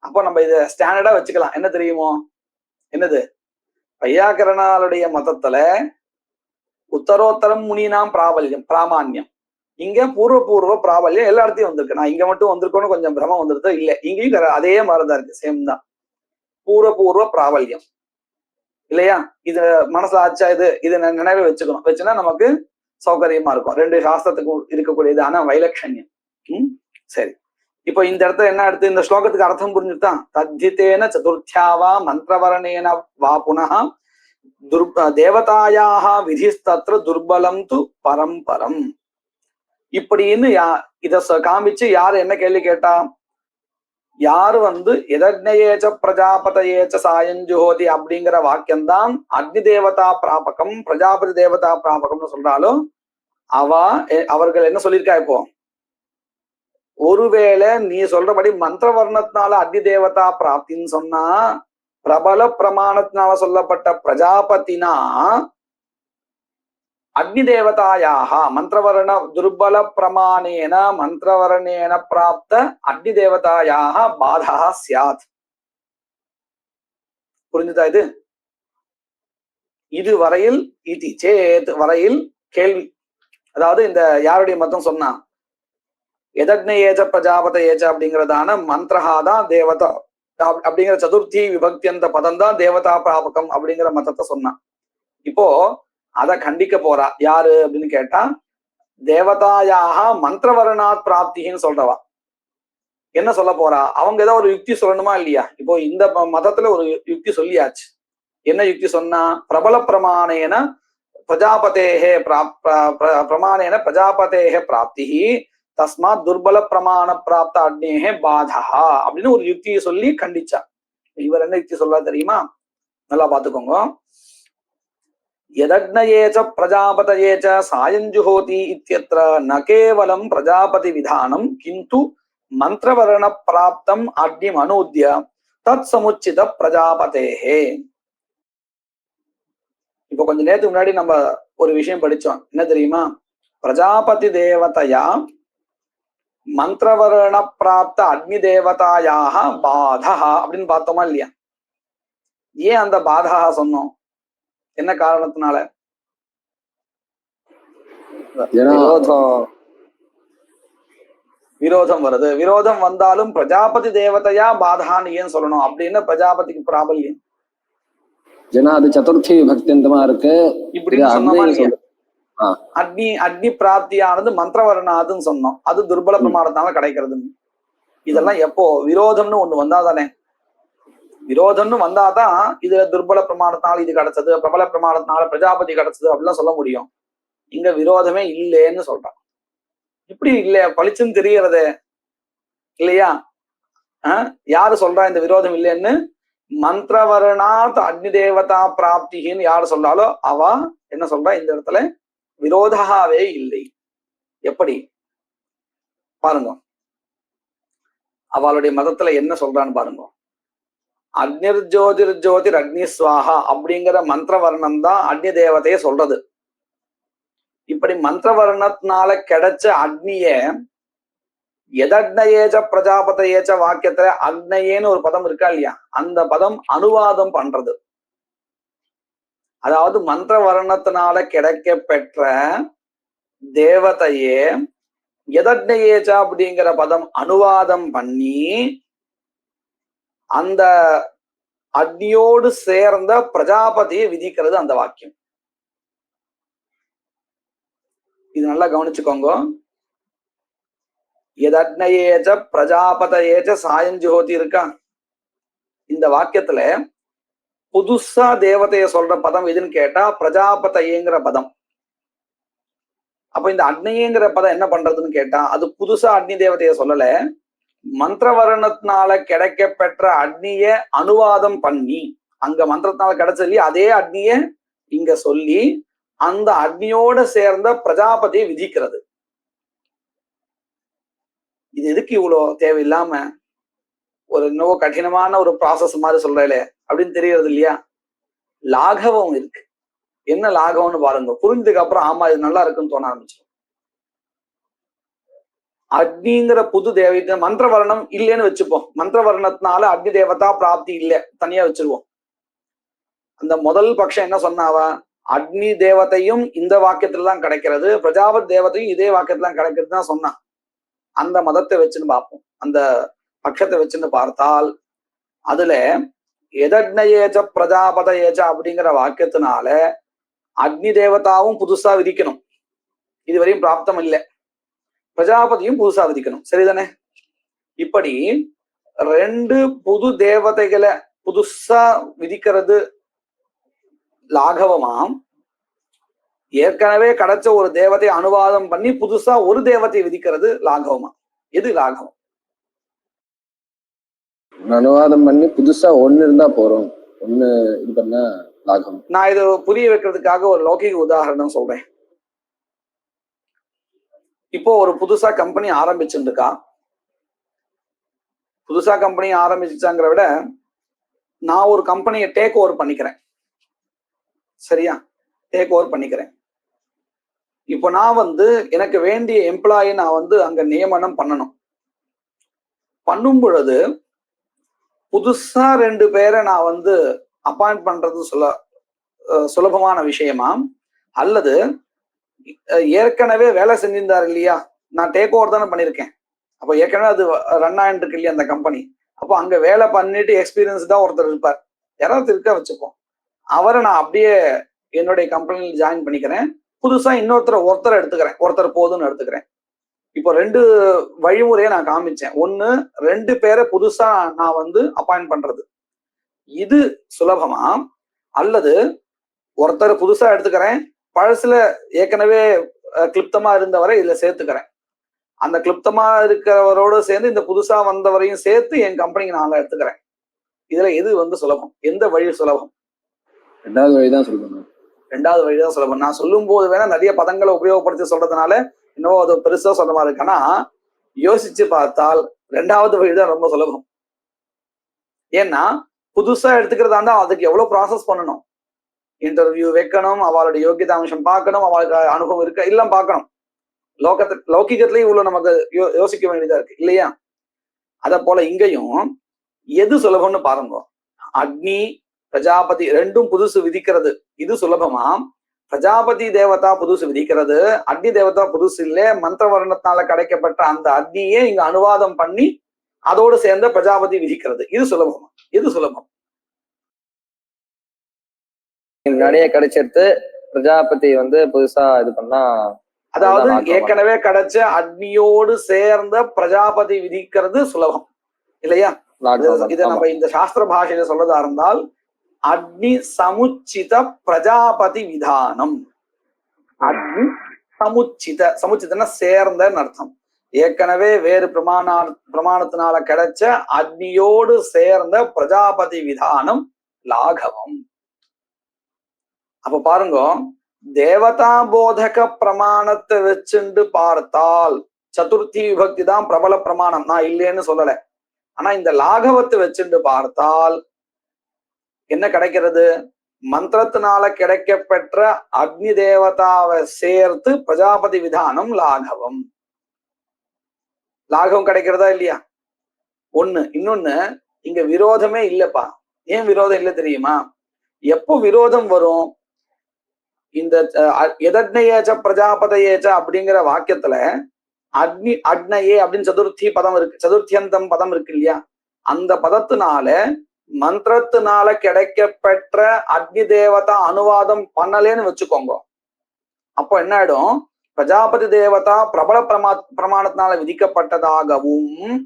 அப்போ நம்ம இதை ஸ்டாண்டர்டா வச்சுக்கலாம். என்ன தெரியுமோ? என்னது? வையாக்கரணாளுடைய மதத்துல உத்தரோத்தரம் முனினாம் பிராமான்யம், இங்க பூர்வ பிராபல்யம் எல்லா இடத்தையும் வந்திருக்கு. நான் இங்க மட்டும் வந்திருக்கோன்னு கொஞ்சம் பிரமம் வந்துருது. இல்ல, இங்கேயும் அதே மாதிரிதான் இருக்கு, சேம் தான். பூர்வ பிராபல்யம் இல்லையா? இது மனசுல ஆச்சா? இது நினைவு வச்சுக்கணும். வச்சுன்னா நமக்கு சௌகரியமா இருக்கும். ரெண்டு சாஸ்திரத்துக்கு இருக்கக்கூடியதான வைலட்சண்யம். சரி, இப்போ இந்த இடத்துல என்ன அடுத்து? இந்த ஸ்லோகத்துக்கு அர்த்தம் புரிஞ்சுட்டான். தத்திதேன சதுர்த்தியாவா மந்திரவர்ணேன வா புனः தேவதாயாக விதிஸ்தத்ர துர்பலம் து பரம்பரம். இப்படின்னு இத காமிச்சு யாரு என்ன கேள்வி கேட்டா? யாரு வந்து எதக்னயேச்ச பிரஜாபதயேச்ச சாயஞ்சுஹோதி அப்படிங்கிற வாக்கியம்தான் அக்னி தேவதா பிராபகம் பிரஜாபதி தேவதா பிராபகம்னு சொல்றாலும் அவர்கள் என்ன சொல்லியிருக்கா? இப்போ ஒருவேளை நீ சொல்றபடி மந்திரவர்ணத்தினால அக்னி தேவதா பிராப்தின்னு சொன்னா, பிரபல பிரமாணத்தினால சொல்லப்பட்ட பிரஜாபதினா அக்னி தேவதாயாக மந்திரவர்ண துர்பல பிரமாணேன மந்திரவர்ணேன பிராப்த அக்னி தேவதாயாக பாதா ஸ்யாத். புரிஞ்சுதா? இது வரையில் இதி சேத் வரையில் கேள்வி. அதாவது இந்த யாருடைய மதம் சொன்னா? எதக்னேச்ச பிரஜாபத ஏச்ச அப்படிங்கிறதான மந்திரஹாதான் தேவதா அப்படிங்கிற சதுர்த்தி விபக்தி அந்த பதம் தான் தேவதா பிராபகம் அப்படிங்கிற மதத்தை சொன்னான். இப்போ அதை கண்டிக்க போறா யாரு அப்படின்னு கேட்டா, தேவதாயாக மந்திரவர்ணாத் பிராப்தின்னு சொல்றவா என்ன சொல்ல போறா? அவங்க ஏதோ ஒரு யுக்தி சொல்லணுமா இல்லையா? இப்போ இந்த மதத்துல ஒரு யுக்தி சொல்லியாச்சு. என்ன யுக்தி சொன்னா? பிரபல பிரமாணேன பிரஜாபதேஹே பிரமாணேன பிரஜாபதேஹே பிராப்தி தஸ்மாத் துர்பல பிரமாண பிராப்த அக்னேஹே பாதா அப்படின்னு ஒரு யுக்தியை சொல்லி கண்டிச்சா. இவர் என்ன யுக்தி சொல்ல தெரியுமா? நல்லா பாத்துக்கோங்க. யதக்னயேச்ச பிரஜாபதயேச்ச சாயஞ்சுஹோதி இத்யத்ர ந கேவலம் பிரஜாபதி விதானம் கிந்து மந்திரவர்ண பிராப்தம் அக்னிம் அனூத்ய தத் சமுச்சித பிரஜாபதேஹே. இப்போ கொஞ்ச நேரத்துக்கு முன்னாடி நம்ம ஒரு விஷயம் படிச்சோம். என்ன தெரியுமா? பிரஜாபதி தேவதையா மந்திரவர்ண பிராப்த அக்னி தேவதாயாக பாதா அப்படின்னு பார்த்தோமா இல்லையா? ஏன் அந்த பாதா சொன்னோம்? என்ன காரணத்தினால? விரோதம் வருது. விரோதம் வந்தாலும் பிரஜாபதி தேவதையா பாதான்னு ஏன் சொல்லணும்? அப்படின்னு பிரஜாபதிக்கு பிராபல்யம். ஜனா அது சதுர்த்தி பக்தியந்தமா இருக்கு இப்படின்னு சொன்னோமா இல்லையா? அக்னி பிராப்தியானது மந்திரவர்ணாதுன்னு சொன்னோம். அது துர்பல பிரமாணத்தினால கிடைக்கிறதுன்னு. இதெல்லாம் எப்போ விரோதம்னு ஒண்ணு வந்தாதானே? விரோதம்னு வந்தாதான் இதுல துர்பல பிரமாணத்தினால இது கிடைச்சது, பிரபல பிரமாணத்தினால பிரஜாபதி கிடைச்சது அப்படிலாம் சொல்ல முடியும். இங்க விரோதமே இல்லைன்னு சொல்றான். எப்படி இல்ல பளிச்சுன்னு தெரியறதே இல்லையா? யாரு சொல்றா இந்த விரோதம் இல்லைன்னு? மந்திரவர்ணாத் அக்னி தேவதா பிராப்தின்னு யாரு சொல்றாலோ அவ என்ன சொல்றா? இந்த இடத்துல விரோதாவே இல்லை. எப்படி பாருங்க, அவளுடைய மதத்துல என்ன சொல்றான்னு பாருங்க. அக்னிர் ஜோதிர் ஜோதிர் அக்னி ஸ்வாஹா அப்படிங்கிற மந்திரவர்ணம் தான் அக்னி தேவதைய சொல்றது. இப்படி மந்திரவர்ணத்தினால கிடைச்ச அக்னிய எதக்னயேச்ச பிரஜாபதயேச்ச வாக்கியத்துல அக்னயேன்னு ஒரு பதம் இருக்கா இல்லையா? அந்த பதம் அனுவாதம் பண்றது. அதாவது மந்திரவர்ணத்தினால கிடைக்க பெற்ற தேவதையே எதக்னயேச்ச அப்படிங்கிற பதம் அனுவாதம் பண்ணி அந்த அக்னியோடு சேர்ந்த பிரஜாபதியை விதிக்கிறது அந்த வாக்கியம். இது நல்லா கவனிச்சுக்கோங்க. எதக்னயேச்ச பிரஜாபதயேச்ச சாயஞ்சுஹோதி இருக்கா? இந்த வாக்கியத்துல புதுசா தேவதைய சொல்ற பதம் எதுன்னு கேட்டா பிரஜாபதயேங்கிற பதம். அப்ப இந்த அக்னிங்கிற பதம் என்ன பண்றதுன்னு கேட்டா அது புதுசா அக்னி தேவதைய சொல்லல, மந்திரவர்ணத்தினால கிடைக்க பெற்ற அக்னிய அனுவாதம் பண்ணி, அங்க மந்திரத்தினால கிடைச்சது அதே அக்னிய இங்க சொல்லி அந்த அக்னியோட சேர்ந்த பிரஜாபதியை விதிக்கிறது. இது எதுக்கு இவ்வளவு தேவையில்லாம ஒரு இன்னும் கடினமான ஒரு ப்ராசஸ் மாதிரி சொல்றே அப்படின்னு தெரியறது இல்லையா? லாகவம் இருக்கு. என்ன லாகவம்னு பாருங்க. புரிஞ்சதுக்கு அப்புறம் ஆமா இது நல்லா இருக்குன்னு தோண ஆரம்பிச்சிடும். அக்னிங்கிற புது தேவதை மந்திரவர்ணம் இல்லைன்னு வச்சுப்போம். மந்திரவர்ணத்தினால அக்னி தேவதா பிராப்தி இல்லை, தனியா வச்சிருவோம். அந்த முதல் பட்சம் என்ன சொன்னாவா? அக்னி தேவதையும் இந்த வாக்கியத்துல தான் கிடைக்கிறது, பிரஜாபதி தேவதையும் இதே வாக்கியத்துல தான் கிடைக்கிறது தான் சொன்னான். அந்த மதத்தை வச்சுன்னு பார்ப்போம். அந்த பட்சத்தை வச்சுன்னு பார்த்தால் அதுல எதக்னயேச்ச பிரஜாபதயேச்ச அப்படிங்கிற வாக்கியத்தினால அக்னி தேவதாவும் புதுசா விதிக்கணும், இதுவரையும் பிராப்தம் இல்லை. பிரஜாபதியும் புதுசா விதிக்கணும், சரிதானே? இப்படி ரெண்டு புது தேவதைகளை புதுசா விதிக்கிறது லாகவமாம். ஏற்கனவே கிடைச்ச ஒரு தேவதை அனுவாதம் பண்ணி புதுசா ஒரு தேவதை விதிக்கிறது லாகவமா? எது லாகவம்? அனுவாதம் பண்ணி புதுசா ஒண்ணு இருந்தா போறோம், ஒண்ணு இது பண்ணா லாகம். நான் இதை புரிய வைக்கிறதுக்காக ஒரு லௌகிக உதாரணம் சொல்றேன். இப்போ ஒரு புதுசா கம்பெனி ஆரம்பிச்சுருக்கா. புதுசா கம்பெனி ஆரம்பிச்சாங்கிற விட நான் ஒரு கம்பெனியை டேக் ஓவர் பண்ணிக்கிறேன், சரியா? டேக் ஓவர் பண்ணிக்கிறேன். இப்போ நான் எனக்கு வேண்டிய எம்ப்ளாயி நான் அங்க நியமனம் பண்ணணும். பண்ணும் பொழுது புதுசா 2 பேரை நான் அப்பாயிண்ட் பண்றது சுலபமான விஷயமா? அல்லது ஏற்கனவே வேலை செஞ்சிருந்தாரு இல்லையா, நான் டேக் ஓவர் தானே பண்ணியிருக்கேன், அப்போ ஏற்கனவே அது ரன் ஆயிட்டு இருக்கு இல்லையா அந்த கம்பெனி, அப்போ அங்க வேலை பண்ணிட்டு எக்ஸ்பீரியன்ஸ் தான் ஒருத்தர் இருப்பார், யாராவது இருக்க வச்சுப்போம். அவரை நான் அப்படியே என்னுடைய கம்பெனியில் ஜாயின் பண்ணிக்கிறேன். புதுசா ஒருத்தர் எடுத்துக்கிறேன், ஒருத்தர் போதுன்னு எடுத்துக்கிறேன். இப்போ 2 வழிமுறையை நான் காமிச்சேன். ஒண்ணு 2 பேரை புதுசா நான் அப்பாயிண்ட் பண்றது, இது சுலபமா? அல்லது ஒருத்தர் புதுசா எடுத்துக்கிறேன், பழசுல ஏற்கனவே கிளிப்தமா இருந்தவரை இதுல சேர்த்துக்கிறேன். அந்த கிளிப்தமா இருக்கிறவரோட சேர்ந்து இந்த புதுசா வந்தவரையும் சேர்த்து என் கம்பெனிக்கு நான் எடுத்துக்கிறேன். இதுல எது சுலபம்? எந்த வழி சுலபம்? ரெண்டாவது வழிதான் சொல்லணும். ரெண்டாவது வழிதான் சுலபம். நான் சொல்லும் போது வேணா நிறைய பதங்களை உபயோகப்படுத்தி சொல்றதுனால இன்னும் அது பெருசா சொல்ற மாதிரி இருக்கு. ஆனா யோசிச்சு பார்த்தால் ரெண்டாவது வழிதான் ரொம்ப சுலபம். ஏன்னா புதுசா எடுத்துக்கிறதா இருந்தா அதுக்கு எவ்வளவு ப்ராசஸ் பண்ணணும், இன்டர்வியூ வைக்கணும், அவளுடைய யோகியதா அம்சம் பார்க்கணும், அவளுக்கு அனுபவம் இருக்க எல்லாம் பார்க்கணும். லௌகிகத்திலயும் இவ்வளவு நமக்கு யோசிக்க வேண்டியதா இருக்கு இல்லையா? அத போல இங்கேயும் எது சுலபம்னு பாருங்க. அக்னி பிரஜாபதி ரெண்டும் புதுசு விதிக்கிறது இது சுலபமா? பிரஜாபதி தேவதா புதுசு விதிக்கிறது, அக்னி தேவதா புதுசு இல்ல, மந்திரவர்ணத்தினால கிடைக்கப்பட்ட அந்த அக்னியே இங்க அனுவாதம் பண்ணி அதோடு சேர்ந்த பிரஜாபதி விதிக்கிறது இது சுலபமா? எது சுலபம்? முன்னாடியே கிடைச்சிருத்து பிரஜாபதி புதுசா இது பண்ணா, அதாவது ஏற்கனவே கிடைச்ச அக்னியோடு சேர்ந்த பிரஜாபதி விதிக்கிறது சுலபம் இல்லையா? இத நம்ம இந்த சாஸ்திர பாஷையில சொல்றதா இருந்தால் அக்னி சமுச்சித பிரஜாபதி விதானம். அக்னி சமுச்சிதனா சேர்ந்தன்னு அர்த்தம். ஏற்கனவே வேறு பிரமாணத்தினால கிடைச்ச அக்னியோடு சேர்ந்த பிரஜாபதி விதானம் லாகவம். அப்ப பாருங்க, தேவதா போதக பிரமாணத்தை வச்சுண்டு பார்த்தால் சதுர்த்தி விபக்தி தான் பிரபல பிரமாணம், நான் இல்லைன்னு சொல்லல. ஆனா இந்த லாகவத்தை வச்சுண்டு பார்த்தால் என்ன கிடைக்கிறது? மந்திரத்தினால கிடைக்கப்பெற்ற அக்னி தேவதாவை சேர்த்து பிரஜாபதி விதானம் லாகவம். லாகவம் கிடைக்கிறதா இல்லையா? ஒண்ணு. இன்னொன்னு, இங்க விரோதமே இல்லப்பா. ஏன் விரோதம் இல்லை தெரியுமா? எப்போ விரோதம் வரும்? இந்த எதக்னேயேச்ச பிரஜாபதயேச்ச அப்படிங்கிற வாக்கியத்துல அக்னி அக்னயே அப்படின்னு சதுர்த்தி பதம் இருக்கு, சதுர்த்தியந்தம் பதம் இருக்கு இல்லையா? அந்த பதத்தினால மந்திரத்தினால கிடைக்கப்பெற்ற அக்னி தேவதா அனுவாதம் பண்ணலேன்னு வச்சுக்கோங்க. அப்போ என்ன ஆயிடும்? பிரஜாபதி தேவதா பிரபல பிரமாணத்தினால விதிக்கப்பட்டதாகவும்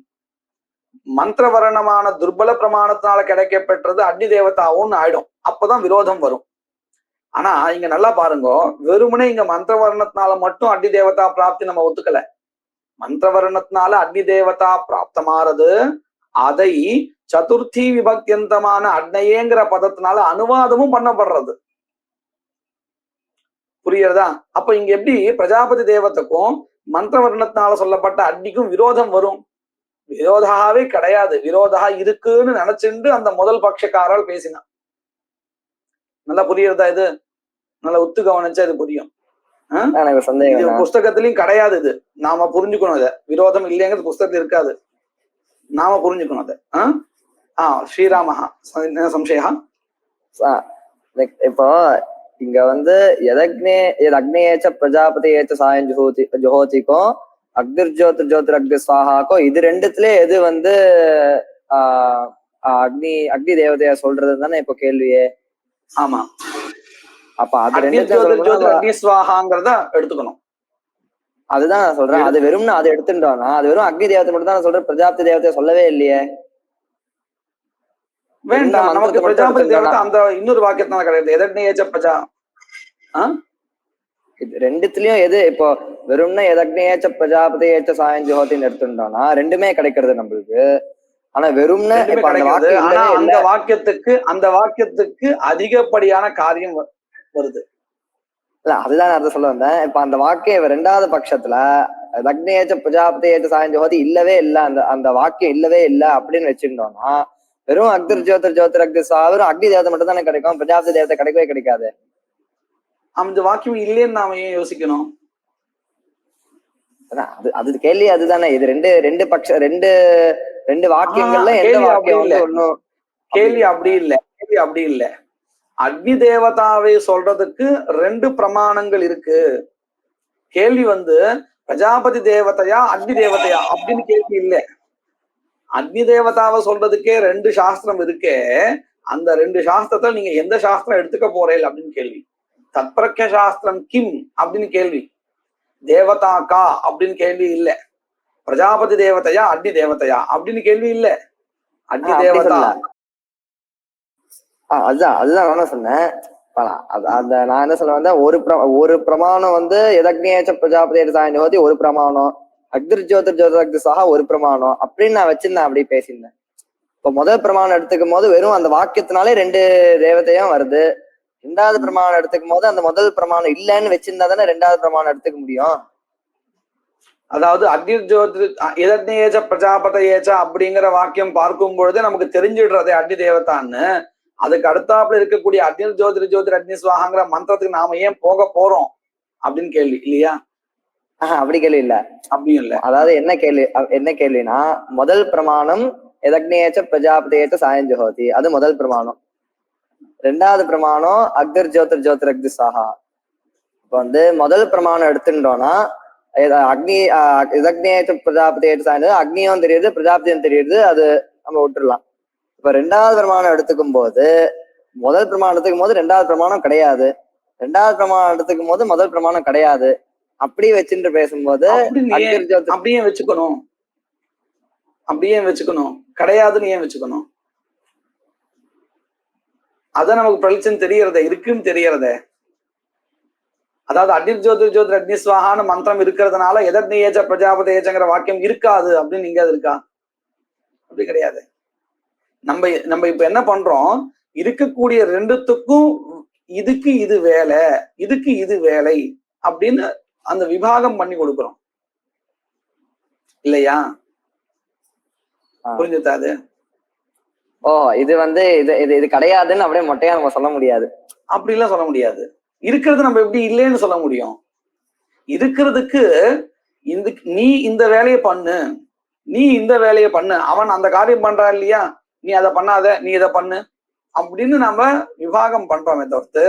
மந்திரவர்ணமான துர்பல பிரமாணத்தினால கிடைக்கப்பெற்றது அக்னி தேவதாவும் ஆயிடும். அப்பதான் விரோதம் வரும். ஆனா இங்க நல்லா பாருங்க, வெறுமனே இங்க மந்திரவர்ணத்தினால மட்டும் அக்னி தேவதா பிராப்தி நம்ம ஒத்துக்கல. மந்திரவர்ணத்தினால அக்னி தேவதா பிராப்தமாறது அதை சதுர்த்தி விபக்தியந்தமான அக்னேயேங்கிற பதத்தினால அனுவாதமும் பண்ணப்படுறது. புரியுறதா? அப்ப இங்க எப்படி பிரஜாபதி தேவத்துக்கும் மந்திரவர்ணத்தினால சொல்லப்பட்ட அக்னிக்கும் விரோதம் வரும்? விரோதாவே கிடையாது. விரோதா இருக்குன்னு நினைச்சுட்டு அந்த முதல் பட்சக்காரர் பேசினான். நல்லா புரியுறதா? இது நல்லா ஒத்து கவனிச்சா இது புரியும். புஸ்தகத்திலையும் கிடையாது. இது நாம புரிஞ்சுக்கணும். இத விரோதம் இல்லைங்கிறது புஸ்தகத்துல இருக்காது, நாம புரிஞ்சுக்கணும் அத. ஸ்ரீராமஹா சம்சயா. இப்போ இங்க அக்னேயேச்ச பிரஜாபதியேச்ச சாயம் ஜுஹோதிக்கும் அக்னிர்ஜோதிர் ஜோதிர் அக்னி ஸ்வாஹாக்கும் இது ரெண்டுத்துல எது அக்னி தேவதையா சொல்றது தானே இப்போ கேள்வியே. ஆமா. அப்ப அது ரெண்டு ஸ்வாஹாங்கிறத எடுத்துக்கணும். அதுதான் நான் சொல்றேன். அது வெறும்னு அதை எடுத்துட்டோம்னா அது வெறும் அக்னி தேவதை மட்டும் தான் சொல்றேன், பிரஜாபதி தேவதைய சொல்லவே இல்லையே. வேண்டாம், நமக்கு பிரஜாபதி தேவதை அந்த இன்னொரு வாக்கியத்தினால கிடையாது. எதக்னேயேச்ச பிரஜா ரெண்டுத்துலயும் எது இப்போ வெறும்னா எதக்னேயேச்ச பிரஜாபதியேச்ச சாயம் ஜுஹோதின்னு எடுத்துட்டோம்னா ரெண்டுமே கிடைக்கிறது நம்மளுக்கு. ஆனா வெறும்னா அந்த வாக்கியத்துக்கு அதிகப்படியான காரியம் வருது. இல்ல அதுதான் நான் சொல்ல வந்தேன். இப்ப அந்த வாக்கியம் ரெண்டாவது பட்சத்துல அக்னேயேச்ச பிரஜாபதியேச்ச சாயம் ஜுஹோதி இல்லவே இல்ல, அந்த வாக்கியம் இல்லவே இல்லை அப்படின்னு வச்சிருந்தோம்னா வெறும் அக்திர் ஜோதிர் ஜோதிர் அக்தி வெறும் அக்னி தேவதை மட்டும் தானே கிடைக்கும், பிரஜாபதி தேவதை கிடைக்கவே கிடைக்காது. அந்த வாக்கியம் இல்லைன்னு நாம ஏன் யோசிக்கணும்? அது கேள்வி அதுதானே. இது ரெண்டு வாக்கியங்கள்ல எந்த வாக்கியம் கேள்வி அப்படி இல்ல. அக்னி தேவதாவை சொல்றதுக்கு ரெண்டு பிரமாணங்கள் இருக்கு. கேள்வி பிரஜாபதி தேவதையா அக்னி தேவதையா அப்படின்னு கேள்வி இல்ல. அக்னி தேவதாவை சொல்றதுக்கே ரெண்டு சாஸ்திரம் இருக்கே, அந்த ரெண்டு சாஸ்திரத்தை நீங்க எந்த சாஸ்திரம் எடுத்துக்க போறேன் அப்படின்னு கேள்வி. தத்பிரக்ய சாஸ்திரம் கிம் அப்படின்னு கேள்வி. தேவதா கா அப்படின்னு கேள்வி இல்ல. பிரஜாபதி தேவதையா அக்னி தேவதையா அப்படின்னு கேள்வி இல்ல. அக்னி தேவதா அதுதான் நான் சொன்னேன். நான் என்ன சொல்ல வந்தேன், ஒரு பிரமாணம் எதக்னேயச்ச பிரஜாபதி சாயம் ஜுஹோதி ஒரு பிரமாணம், அக்திர் ஜோதிர் ஜோதிரக்தி சஹா ஒரு பிரமாணம் அப்படின்னு நான் வச்சிருந்தேன், அப்படி பேசியிருந்தேன். இப்போ முதல் பிரமாணம் எடுத்துக்கும் போது வெறும் அந்த வாக்கியத்தினாலே 2 தேவதையும் வருது. 2வது பிரமாணம் எடுத்துக்கும் போது அந்த முதல் பிரமாணம் இல்லைன்னு வச்சிருந்தா தானே 2வது பிரமாணம் எடுத்துக்க முடியும். அதாவது அக்னிர் ஜோதி எதக்னேச்ச பிரஜாபதயேச்ச அப்படிங்கிற வாக்கியம் பார்க்கும் பொழுது நமக்கு தெரிஞ்சிடுறது அக்னி தேவதான்னு. அதுக்கு அடுத்தாப்புல இருக்கக்கூடிய அக்னிர் ஜோதிர் அக்னி சுவாகாங்கிற மந்திரத்துக்கு நாம ஏன் போக போறோம் அப்படின்னு கேள்வி இல்லையா? அப்படி கேள்வி இல்ல, அப்படியும் இல்ல. அதாவது என்ன கேள்வினா, முதல் பிரமாணம் எதக்னேச்ச பிரஜாபதேச்ச சாயம் ஜுஹோதி, அது முதல் பிரமாணம். 2வது பிரமாணம் அக்திர் ஜோதிர் அக்தி சாஹா. இப்போ வந்து முதல் பிரமாணம் எடுத்துட்டோம்னா அக்னி இதக்னேச்ச பிரஜாபதேச்ச சாயம், அக்னியும் தெரியுது பிரஜாபதியும் தெரியுது, அது நம்ம விட்டுடலாம். இப்ப 2வது பிரமாணம் எடுத்துக்கும் போது முதல் பிரமாணம் எடுத்துக்கும் போது 2வது பிரமாணம் கிடையாது, 2வது பிரமாணம் எடுத்துக்கும் போது முதல் பிரமாணம் கிடையாது. அப்படி வச்சுட்டு பேசும்போது அப்படியே வச்சுக்கணும் கிடையாதுன்னு ஏன் வச்சுக்கணும்? அதான் நமக்கு பிரளிச்சம் தெரியறதே, இருக்குன்னு தெரியறதே. அதாவது அக்னிர் ஜோதிர் அக்னி சுவாகான்னு மந்திரம் இருக்கிறதுனால எதக்னேச்ச பிரஜாபதேச்சங்கிற வாக்கியம் இருக்காது அப்படின்னு இங்க அது இருக்கா? அப்படி கிடையாது. நம்ம இப்ப என்ன பண்றோம், இருக்கக்கூடிய 2த்துக்கும் இதுக்கு இது வேலை, இதுக்கு இது வேலை அப்படின்னு அந்த விபாகம் பண்ணி கொடுக்குறோம் இல்லையா? புரிஞ்சுதா அது? இது வந்து இது கிடையாதுன்னு அப்படியே மொட்டையா நம்ம சொல்ல முடியாது. அப்படிலாம் சொல்ல முடியாது. இருக்கிறது நம்ம எப்படி இல்லைன்னு சொல்ல முடியும்? இருக்கிறதுக்கு நீ இந்த வேலையை பண்ணு, நீ இந்த வேலையை பண்ணு, அவன் அந்த காரியம் பண்றா இல்லையா, நீ அதை பண்ணாத, நீ இதை பண்ணு அப்படின்னு நம்ம விபாகம் பண்றோமே தவிர்த்து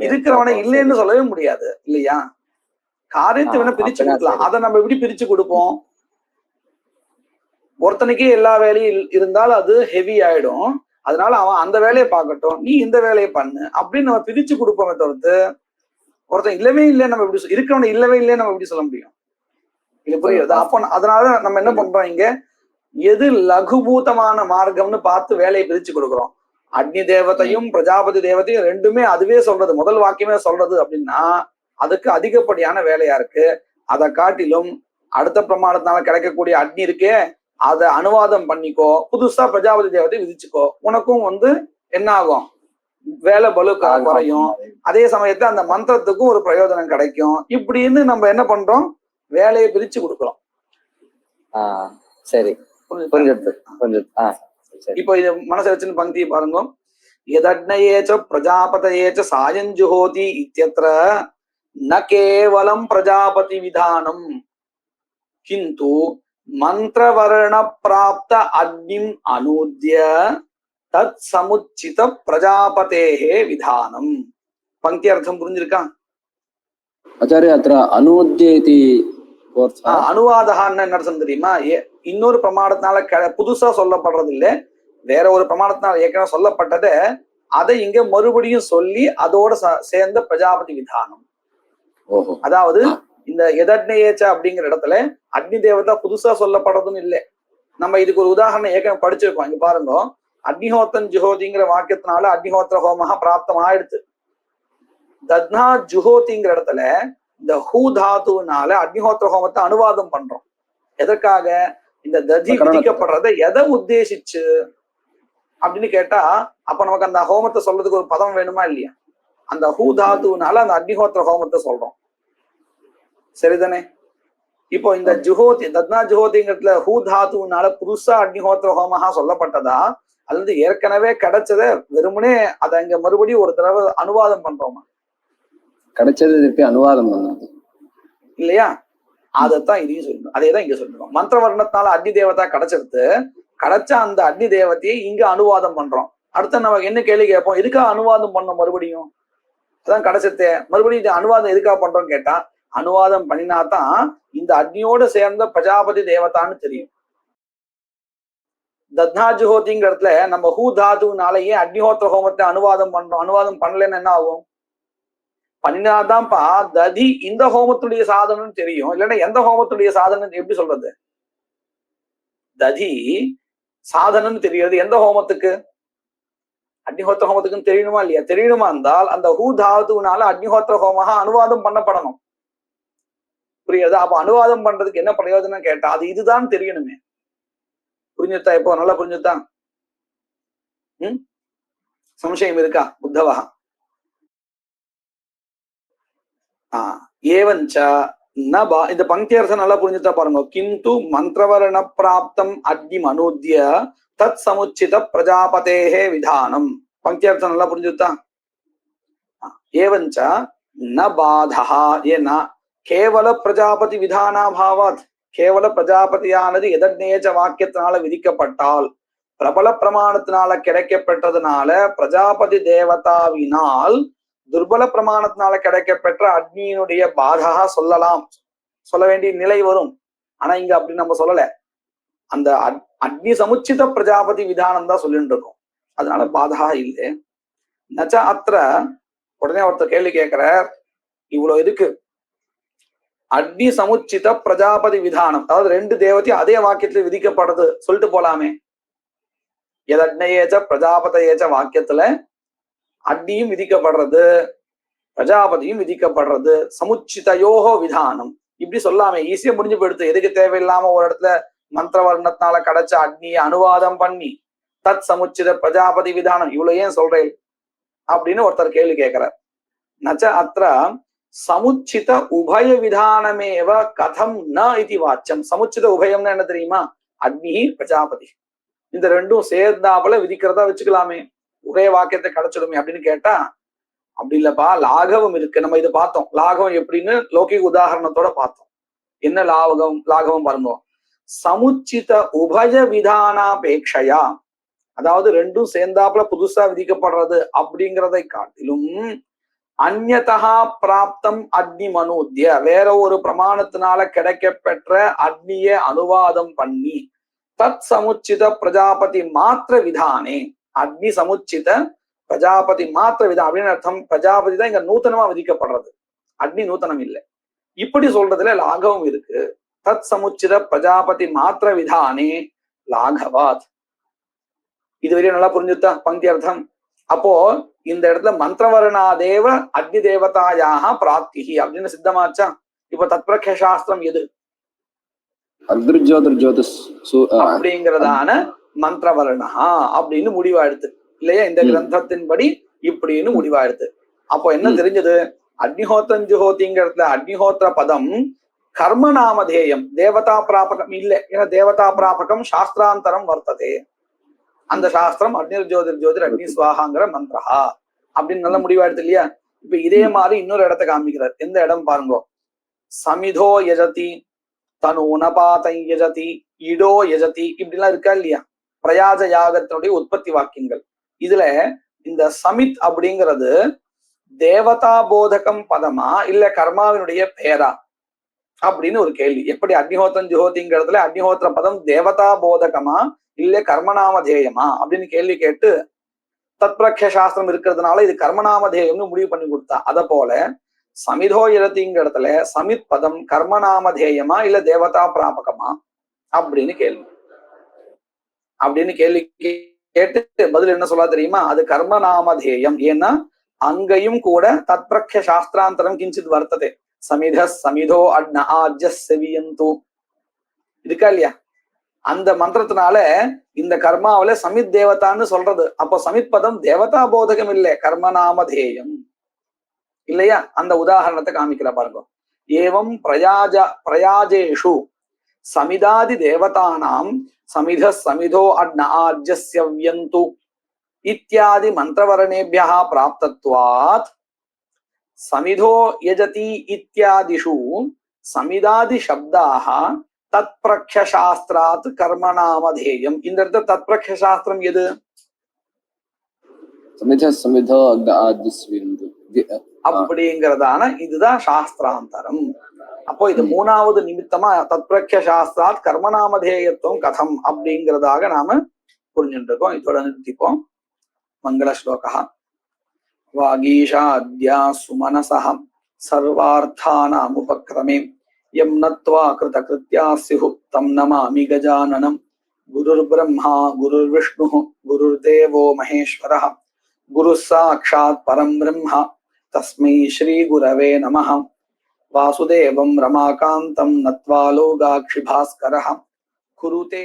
இருக்கிறவனை இல்லைன்னு சொல்லவே முடியாது இல்லையா? காரியத்தை வேணா பிரிச்சு கொடுக்கலாம். அதை நம்ம எப்படி பிரிச்சு கொடுப்போம்? ஒருத்தனுக்கே எல்லா வேலையும் இருந்தால் அது ஹெவி ஆயிடும். அதனால அவன் அந்த வேலையை பார்க்கட்டும், நீ இந்த வேலையை பண்ணு அப்படின்னு நம்ம பிரிச்சு கொடுப்போமே தவிர்த்து ஒருத்தன் இல்லவே இல்லை நம்ம எப்படி இருக்கிறவனை இல்லவே இல்லைன்னு நம்ம எப்படி சொல்ல முடியும்? இது புரியுது? அப்போ அதனால நம்ம என்ன பண்றோம், இங்க எது லகுபூதமான மார்க்கம்னு பார்த்து வேலையை பிரிச்சு கொடுக்குறோம். அக்னி தேவதையும் பிரஜாபதி தேவதையும் ரெண்டுமே அதுவே சொல்றது, முதல் வாக்கியமே சொல்றது அப்படின்னா அதுக்கு அதிகப்படியான வேலையா இருக்கு. அதை காட்டிலும் அடுத்த பிரமாணத்தினால கிடைக்கக்கூடிய அக்னி இருக்கே, அதை அனுவாதம் பண்ணிக்கோ, புதுசா பிரஜாபதி தேவதை விதிச்சுக்கோ, உனக்கும் வந்து என்ன ஆகும், வேலை பலு குறையும், அதே சமயத்துல அந்த மந்திரத்துக்கும் ஒரு பிரயோஜனம் கிடைக்கும். இப்படின்னு நம்ம என்ன பண்றோம், வேலையை பிரிச்சு கொடுக்குறோம். சரி, இப்போ இது மனசை வச்சுன்னு பங்கி பாருங்க. எதக்னயேச்ச பிரஜாபதயேச்ச சாயம் ஜுஹோதி இத்யத்ர ந கேவலம் பிரஜாபதி விதானம் கிந்து மந்திரவர்ண பிராப்த அக்னிம் அனூத்ய தத் சமுச்சித பிரஜாபதேஹே விதானம். பங்கி அர்த்தம் புரிஞ்சிருக்கா ஆச்சாரிய? அത്ര அனூத்யேதி அனுவாதகான்னு என்ன அர்த்தம் தெரியுமா? இன்னொரு பிரமாணத்தினால புதுசா சொல்லப்படுறது இல்லை, வேற ஒரு பிரமாணத்தினால ஏற்கனவே சொல்லப்பட்டதை அதை இங்க மறுபடியும் சொல்லி அதோட சேர்ந்த பிரஜாபதி விதானம். அதாவது இந்த எதக்னேச்ச அப்படிங்கிற இடத்துல அக்னி தேவதா புதுசா சொல்லப்படுறதுன்னு இல்லை. நம்ம இதுக்கு ஒரு உதாரணம் ஏற்கனவே படிச்சிருக்கோம். இங்க பாருங்க, அக்னிஹோத்தன் ஜுஹோதிங்கிற வாக்கியத்தினால அக்னிஹோத்திர ஹோமஹா பிராப்தம் ஆயிடுச்சு. தத்னா ஜுஹோதிங்கிற இடத்துல இந்த ஹூ தாத்துனால அக்னிஹோத்திர ஹோமத்தை அனுவாதம் பண்றோம். எதற்காக? இந்த ததி விதிக்கப்படுறதை எதை உத்தேசிச்சு அப்படின்னு கேட்டா, அப்ப நமக்கு அந்த ஹோமத்தை சொல்றதுக்கு ஒரு பதம் வேணுமா இல்லையா? அந்த ஹூ தாத்துனால அந்த அக்னிஹோத்திர ஹோமத்தை சொல்றோம், சரிதானே? இப்போ இந்த ஜுஹோதி தத்னா ஜுஹோதிங்கிறதுல ஹூ தாத்துனால புதுசா அக்னிஹோத்திர ஹோமஹா சொல்லப்பட்டதா, அல்லது ஏற்கனவே கிடைச்சத வெறுமனே அதை அங்க மறுபடியும் ஒரு தடவை அனுவாதம் பண்றோமா? கிடைச்சது திருப்பி அனுவாதம் பண்ணது இல்லையா? அதைத்தான் இதையும் சொல்லணும். அதேதான் இங்க சொல்றோம். மந்திரவர்ணத்தினால அக்னி தேவதா கிடைச்சிருது, கிடைச்ச அந்த அக்னி தேவத்தையை இங்க அனுவாதம் பண்றோம். அடுத்த நமக்கு என்ன கேள்வி கேட்போம், எதுக்காக அனுவாதம் பண்ணோம் மறுபடியும்? அதான் கிடைச்சதே, மறுபடியும் இது அனுவாதம் எதுக்காக பண்றோம்னு கேட்டா, அனுவாதம் பண்ணினாதான் இந்த அக்னியோட சேர்ந்த பிரஜாபதி தேவதான்னு தெரியும். தத்னா ஜுஹோதிங்கிற இடத்துல நம்ம ஹூ தாதுனாலேயே அக்னிஹோத்திர ஹோமத்தை அனுவாதம் பண்றோம். அனுவாதம் பண்ணலன்னு என்ன ஆகும்? பண்ணினாதான்ப்பா ததி இந்த ஹோமத்துடைய சாதனம் தெரியும், இல்லைன்னா எந்த ஹோமத்துடைய சாதனம் எப்படி சொல்றது? ததி சாதனம் தெரியாது எந்த ஹோமத்துக்கு? அக்னிஹோத்திர ஹோமத்துக்குன்னு தெரியணுமா இல்லையா? தெரியணுமா இருந்தால் அந்த ஹூ தாதுனால அக்னிஹோத்திர ஹோமஹா அனுவாதம் பண்ணப்படணும். புரியுது? அப்ப அனுவாதம் பண்றதுக்கு என்ன பிரயோஜனம் கேட்டா அது இதுதான் தெரியணுமே. புரிஞ்சுத்தா? இப்போ நல்லா புரிஞ்சுத்தா? சம்சயம் இருக்கா உத்தவா? ஏவஞ்ச நபா இந்த பங்கி அர்த்தம் நல்லா புரிஞ்சுட்டா பாருங்க. கிந்து மந்திரவர்ண பிராப்தம் அக்னி மனோத்ய தத் சமுச்சித பிரஜாபதேஹே விதானம். பங்கி அர்த்தம் நல்லா புரிஞ்சுட்டா? ஏவஞ்ச ந பாதா ஏன்னா கேவல பிரஜாபதி விதானாபாவாத் கேவல பிரஜாபதியானது எதக்னேஜ வாக்கியத்தினால விதிக்கப்பட்டால் பிரபல பிரமாணத்தினால கிடைக்கப்பெற்றதுனால பிரஜாபதி தேவதாவினால் துர்பல பிரமாணத்தினால கிடைக்கப்பெற்ற அக்னியினுடைய பாதா சொல்லலாம், சொல்ல வேண்டிய நிலை வரும். ஆனா இங்க அப்படி நம்ம சொல்லல. அந்த அக்னி சமுச்சித பிரஜாபதி விதானம் தான் சொல்லிட்டு இருக்கோம். அதனால பாதா இல்லை. நச்ச அத்திர உடனே ஒருத்தர் கேள்வி கேட்கிறார், இவ்வளவு இருக்கு, அக்னி சமுச்சித பிரஜாபதி விதானம், அதாவது ரெண்டு தேவத்தையும் அதே வாக்கியத்துல விதிக்கப்படுறது சொல்லிட்டு போலாமே. எதக்னேயேச்ச பிரஜாபதேச்ச வாக்கியத்துல அக்னியும் விதிக்கப்படுறது பிரஜாபதியும் விதிக்கப்படுறது, சமுச்சிதயோகோ விதானம் இப்படி சொல்லாமே. ஈஸியா முடிஞ்சு போயிடுது. எதுக்கு தேவையில்லாம ஒரு இடத்துல மந்திர வர்ணத்தினால கிடைச்ச அக்னியை அனுவாதம் பண்ணி தத் சமுச்சித பிரஜாபதி விதானம் இவ்வளவு ஏன் சொல்றேன் அப்படின்னு ஒருத்தர் கேள்வி கேட்கிறார். நச்ச அத்திர சமுச்சித உபய விதானமேவ கதம் ந இதி வாச்சம். சமுச்சித உபயம்னா என்ன தெரியுமா? அக்னி பிரஜாபதி இந்த ரெண்டும் சேர்ந்தாப்புல விதிக்கிறதா வச்சுக்கலாமே, ஒரே வாக்கியத்தை கிடைச்சிடுமே அப்படின்னு கேட்டா அப்படி இல்லப்பா, லாகவம் இருக்கு. நம்ம இதை பார்த்தோம். லாகவம் எப்படின்னு லௌகிக உதாரணத்தோட பார்த்தோம். என்ன லாகவம் பாருங்க. சமுச்சித உபய விதானாபேட்சையா, அதாவது ரெண்டும் சேர்ந்தாப்புல புதுசா விதிக்கப்படுறது அப்படிங்கிறதை காட்டிலும் அந்யதா பிராப்தம் அக்னி மனோத்ய வேற ஒரு பிரமாணத்தினால கிடைக்கப்பெற்ற அக்னியை அனுவாதம் பண்ணி தத் சமுச்சித பிரஜாபதி மாத்திர விதானே, அக்னி சமுச்சித பிரஜாபதி மாத்திர விதம் அப்படின்னு அர்த்தம். பிரஜாபதி தான் இங்க நூத்தனமா விதிக்கப்படுறது, அக்னி நூத்தனம் இல்லை. இப்படி சொல்றதுல லாகவம் இருக்கு. தத் சமுச்சித பிரஜாபதி மாத்திர விதானே லாகவாத். இதுவரையும் நல்லா புரிஞ்சுட்டா பங்கி அர்த்தம்? அப்போ இந்த இடத்துல மந்திரவர்ணாதேவ அக்னி தேவதாயாக பிராப்திகி அப்படின்னு சித்தமாச்சா? இப்ப தத்பிரக்ஷ சாஸ்திரம் எது? அப்படிங்கிறதான மந்திரவர்ணா அப்படின்னு முடிவாயிடுது இல்லையா? இந்த கிரந்தத்தின்படி இப்படின்னு முடிவாயிடுது. அப்போ என்ன தெரிஞ்சது? அக்னிஹோத்திரம் ஜுஹோதிங்கிறதுல அக்னிஹோத்திர பதம் கர்மநாமதேயம், தேவதா பிராபகம் இல்லை. ஏன்னா தேவதா பிராபகம் சாஸ்திராந்தரம் வர்த்ததே. அந்த சாஸ்திரம் அக்னிர் ஜோதிர் ஜோதிர் அக்னி சுவாகாங்கிற மந்திரஹா அப்படின்னு நல்ல முடிவாயிடுது இல்லையா? இப்ப இதே மாதிரி இன்னொரு இடத்த காமிக்கிறார். எந்த இடம் பாருங்க. சமிதோ யஜதி தனு உனபாதை யஜதி இடோ யஜதி இப்படிலாம் இருக்கா இல்லையா? பிரயாஜ யாகத்தினுடைய உற்பத்தி வாக்கியங்கள். இதுல இந்த சமித் அப்படிங்கிறது தேவதா போதகம் பதமா இல்ல கர்மாவினுடைய பேரா அப்படின்னு ஒரு கேள்வி. எப்படி அக்னிஹோத்திரம் ஜுஹோதிங்கிறதுல அக்னிஹோத்திர பதம் தேவதா போதகமா இல்ல கர்மநாமதேயமா அப்படின்னு கேள்வி கேட்டு தத்பிரக்ஷ சாஸ்திரம் இருக்கிறதுனால இது கர்மநாமதேயம்னு முடிவு பண்ணி கொடுத்தா. அத போல சமிதோ யஜதிங்கிற இடத்துல சமித் பதம் கர்மநாமதேயமா இல்ல தேவதா பிராபகமா அப்படின்னு கேள்வி கேட்டு பதில் என்ன சொல்ல தெரியுமா? அது கர்மநாமதேயம். ஏன்னா அங்கேயும் கூட தத்பிரக்ஷ சாஸ்திராந்தரம் கிஞ்சித் வர்த்ததே. சமித சமிதோ அட்ன ஆஜ்ய செவியந்து இருக்கா இல்லையா? அந்த மந்திரத்தினால இந்த கர்மாவில சமித் தேவதான்னு சொல்றது. அப்போ சமித் பதம் தேவதா போதகம் இல்லை, கர்மநாமதேயம் இல்லையா? அந்த உதாரணத்தை காமிக்கிற பாருங்க. ஏவம் பிரயாஜேஷு சமிதாதி தேவதானாம் சமித சமிதோ அட்ன ஆஜ்யஸ்யவ்யந்து இத்யாதி மந்திரவர்ணேபியः பிராப்தத்வாத் சமிதோ யஜதி இத்யாதிஷு சமிதாதி சப்தாः தத்பிரக்ஷ சாஸ்திராத் கர்மநாமதேயம். இந்த இடத்துல தத்பிரக்ஷ சாஸ்திரம் எது? அப்படிங்கிறதான இதுதான் சாஸ்திராந்தரம். அப்போ இது மூணாவது நிமித்தமா தத்பிரக்ஷ சாஸ்திராத் கர்மநாமதேயத்துவம் கதம் அப்படிங்கிறதாக நாம புரிஞ்சுட்டு இருக்கோம். இதோட நிறுத்திப்போம். மங்கள ஸ்லோகா. வாகீஷாத்யா சுமனசஹ சர்வார்த்தானாமுபக்ரமே யம் நத்வா கிருதகிருத்யா ஸ்யுஹு தம் நமாமி கஜானனம். குருர் பிரம்மா குருர் விஷ்ணு குருர் தேவோ மகேஸ்வரः குரு சாக்ஷாத் பரம் பிரம்ம தஸ்மை ஸ்ரீ குரவே நமः. வாசுதேவம் ரமாகாந்தம் நத்வா லோகாக்ஷி பாஸ்கரஹ குருதே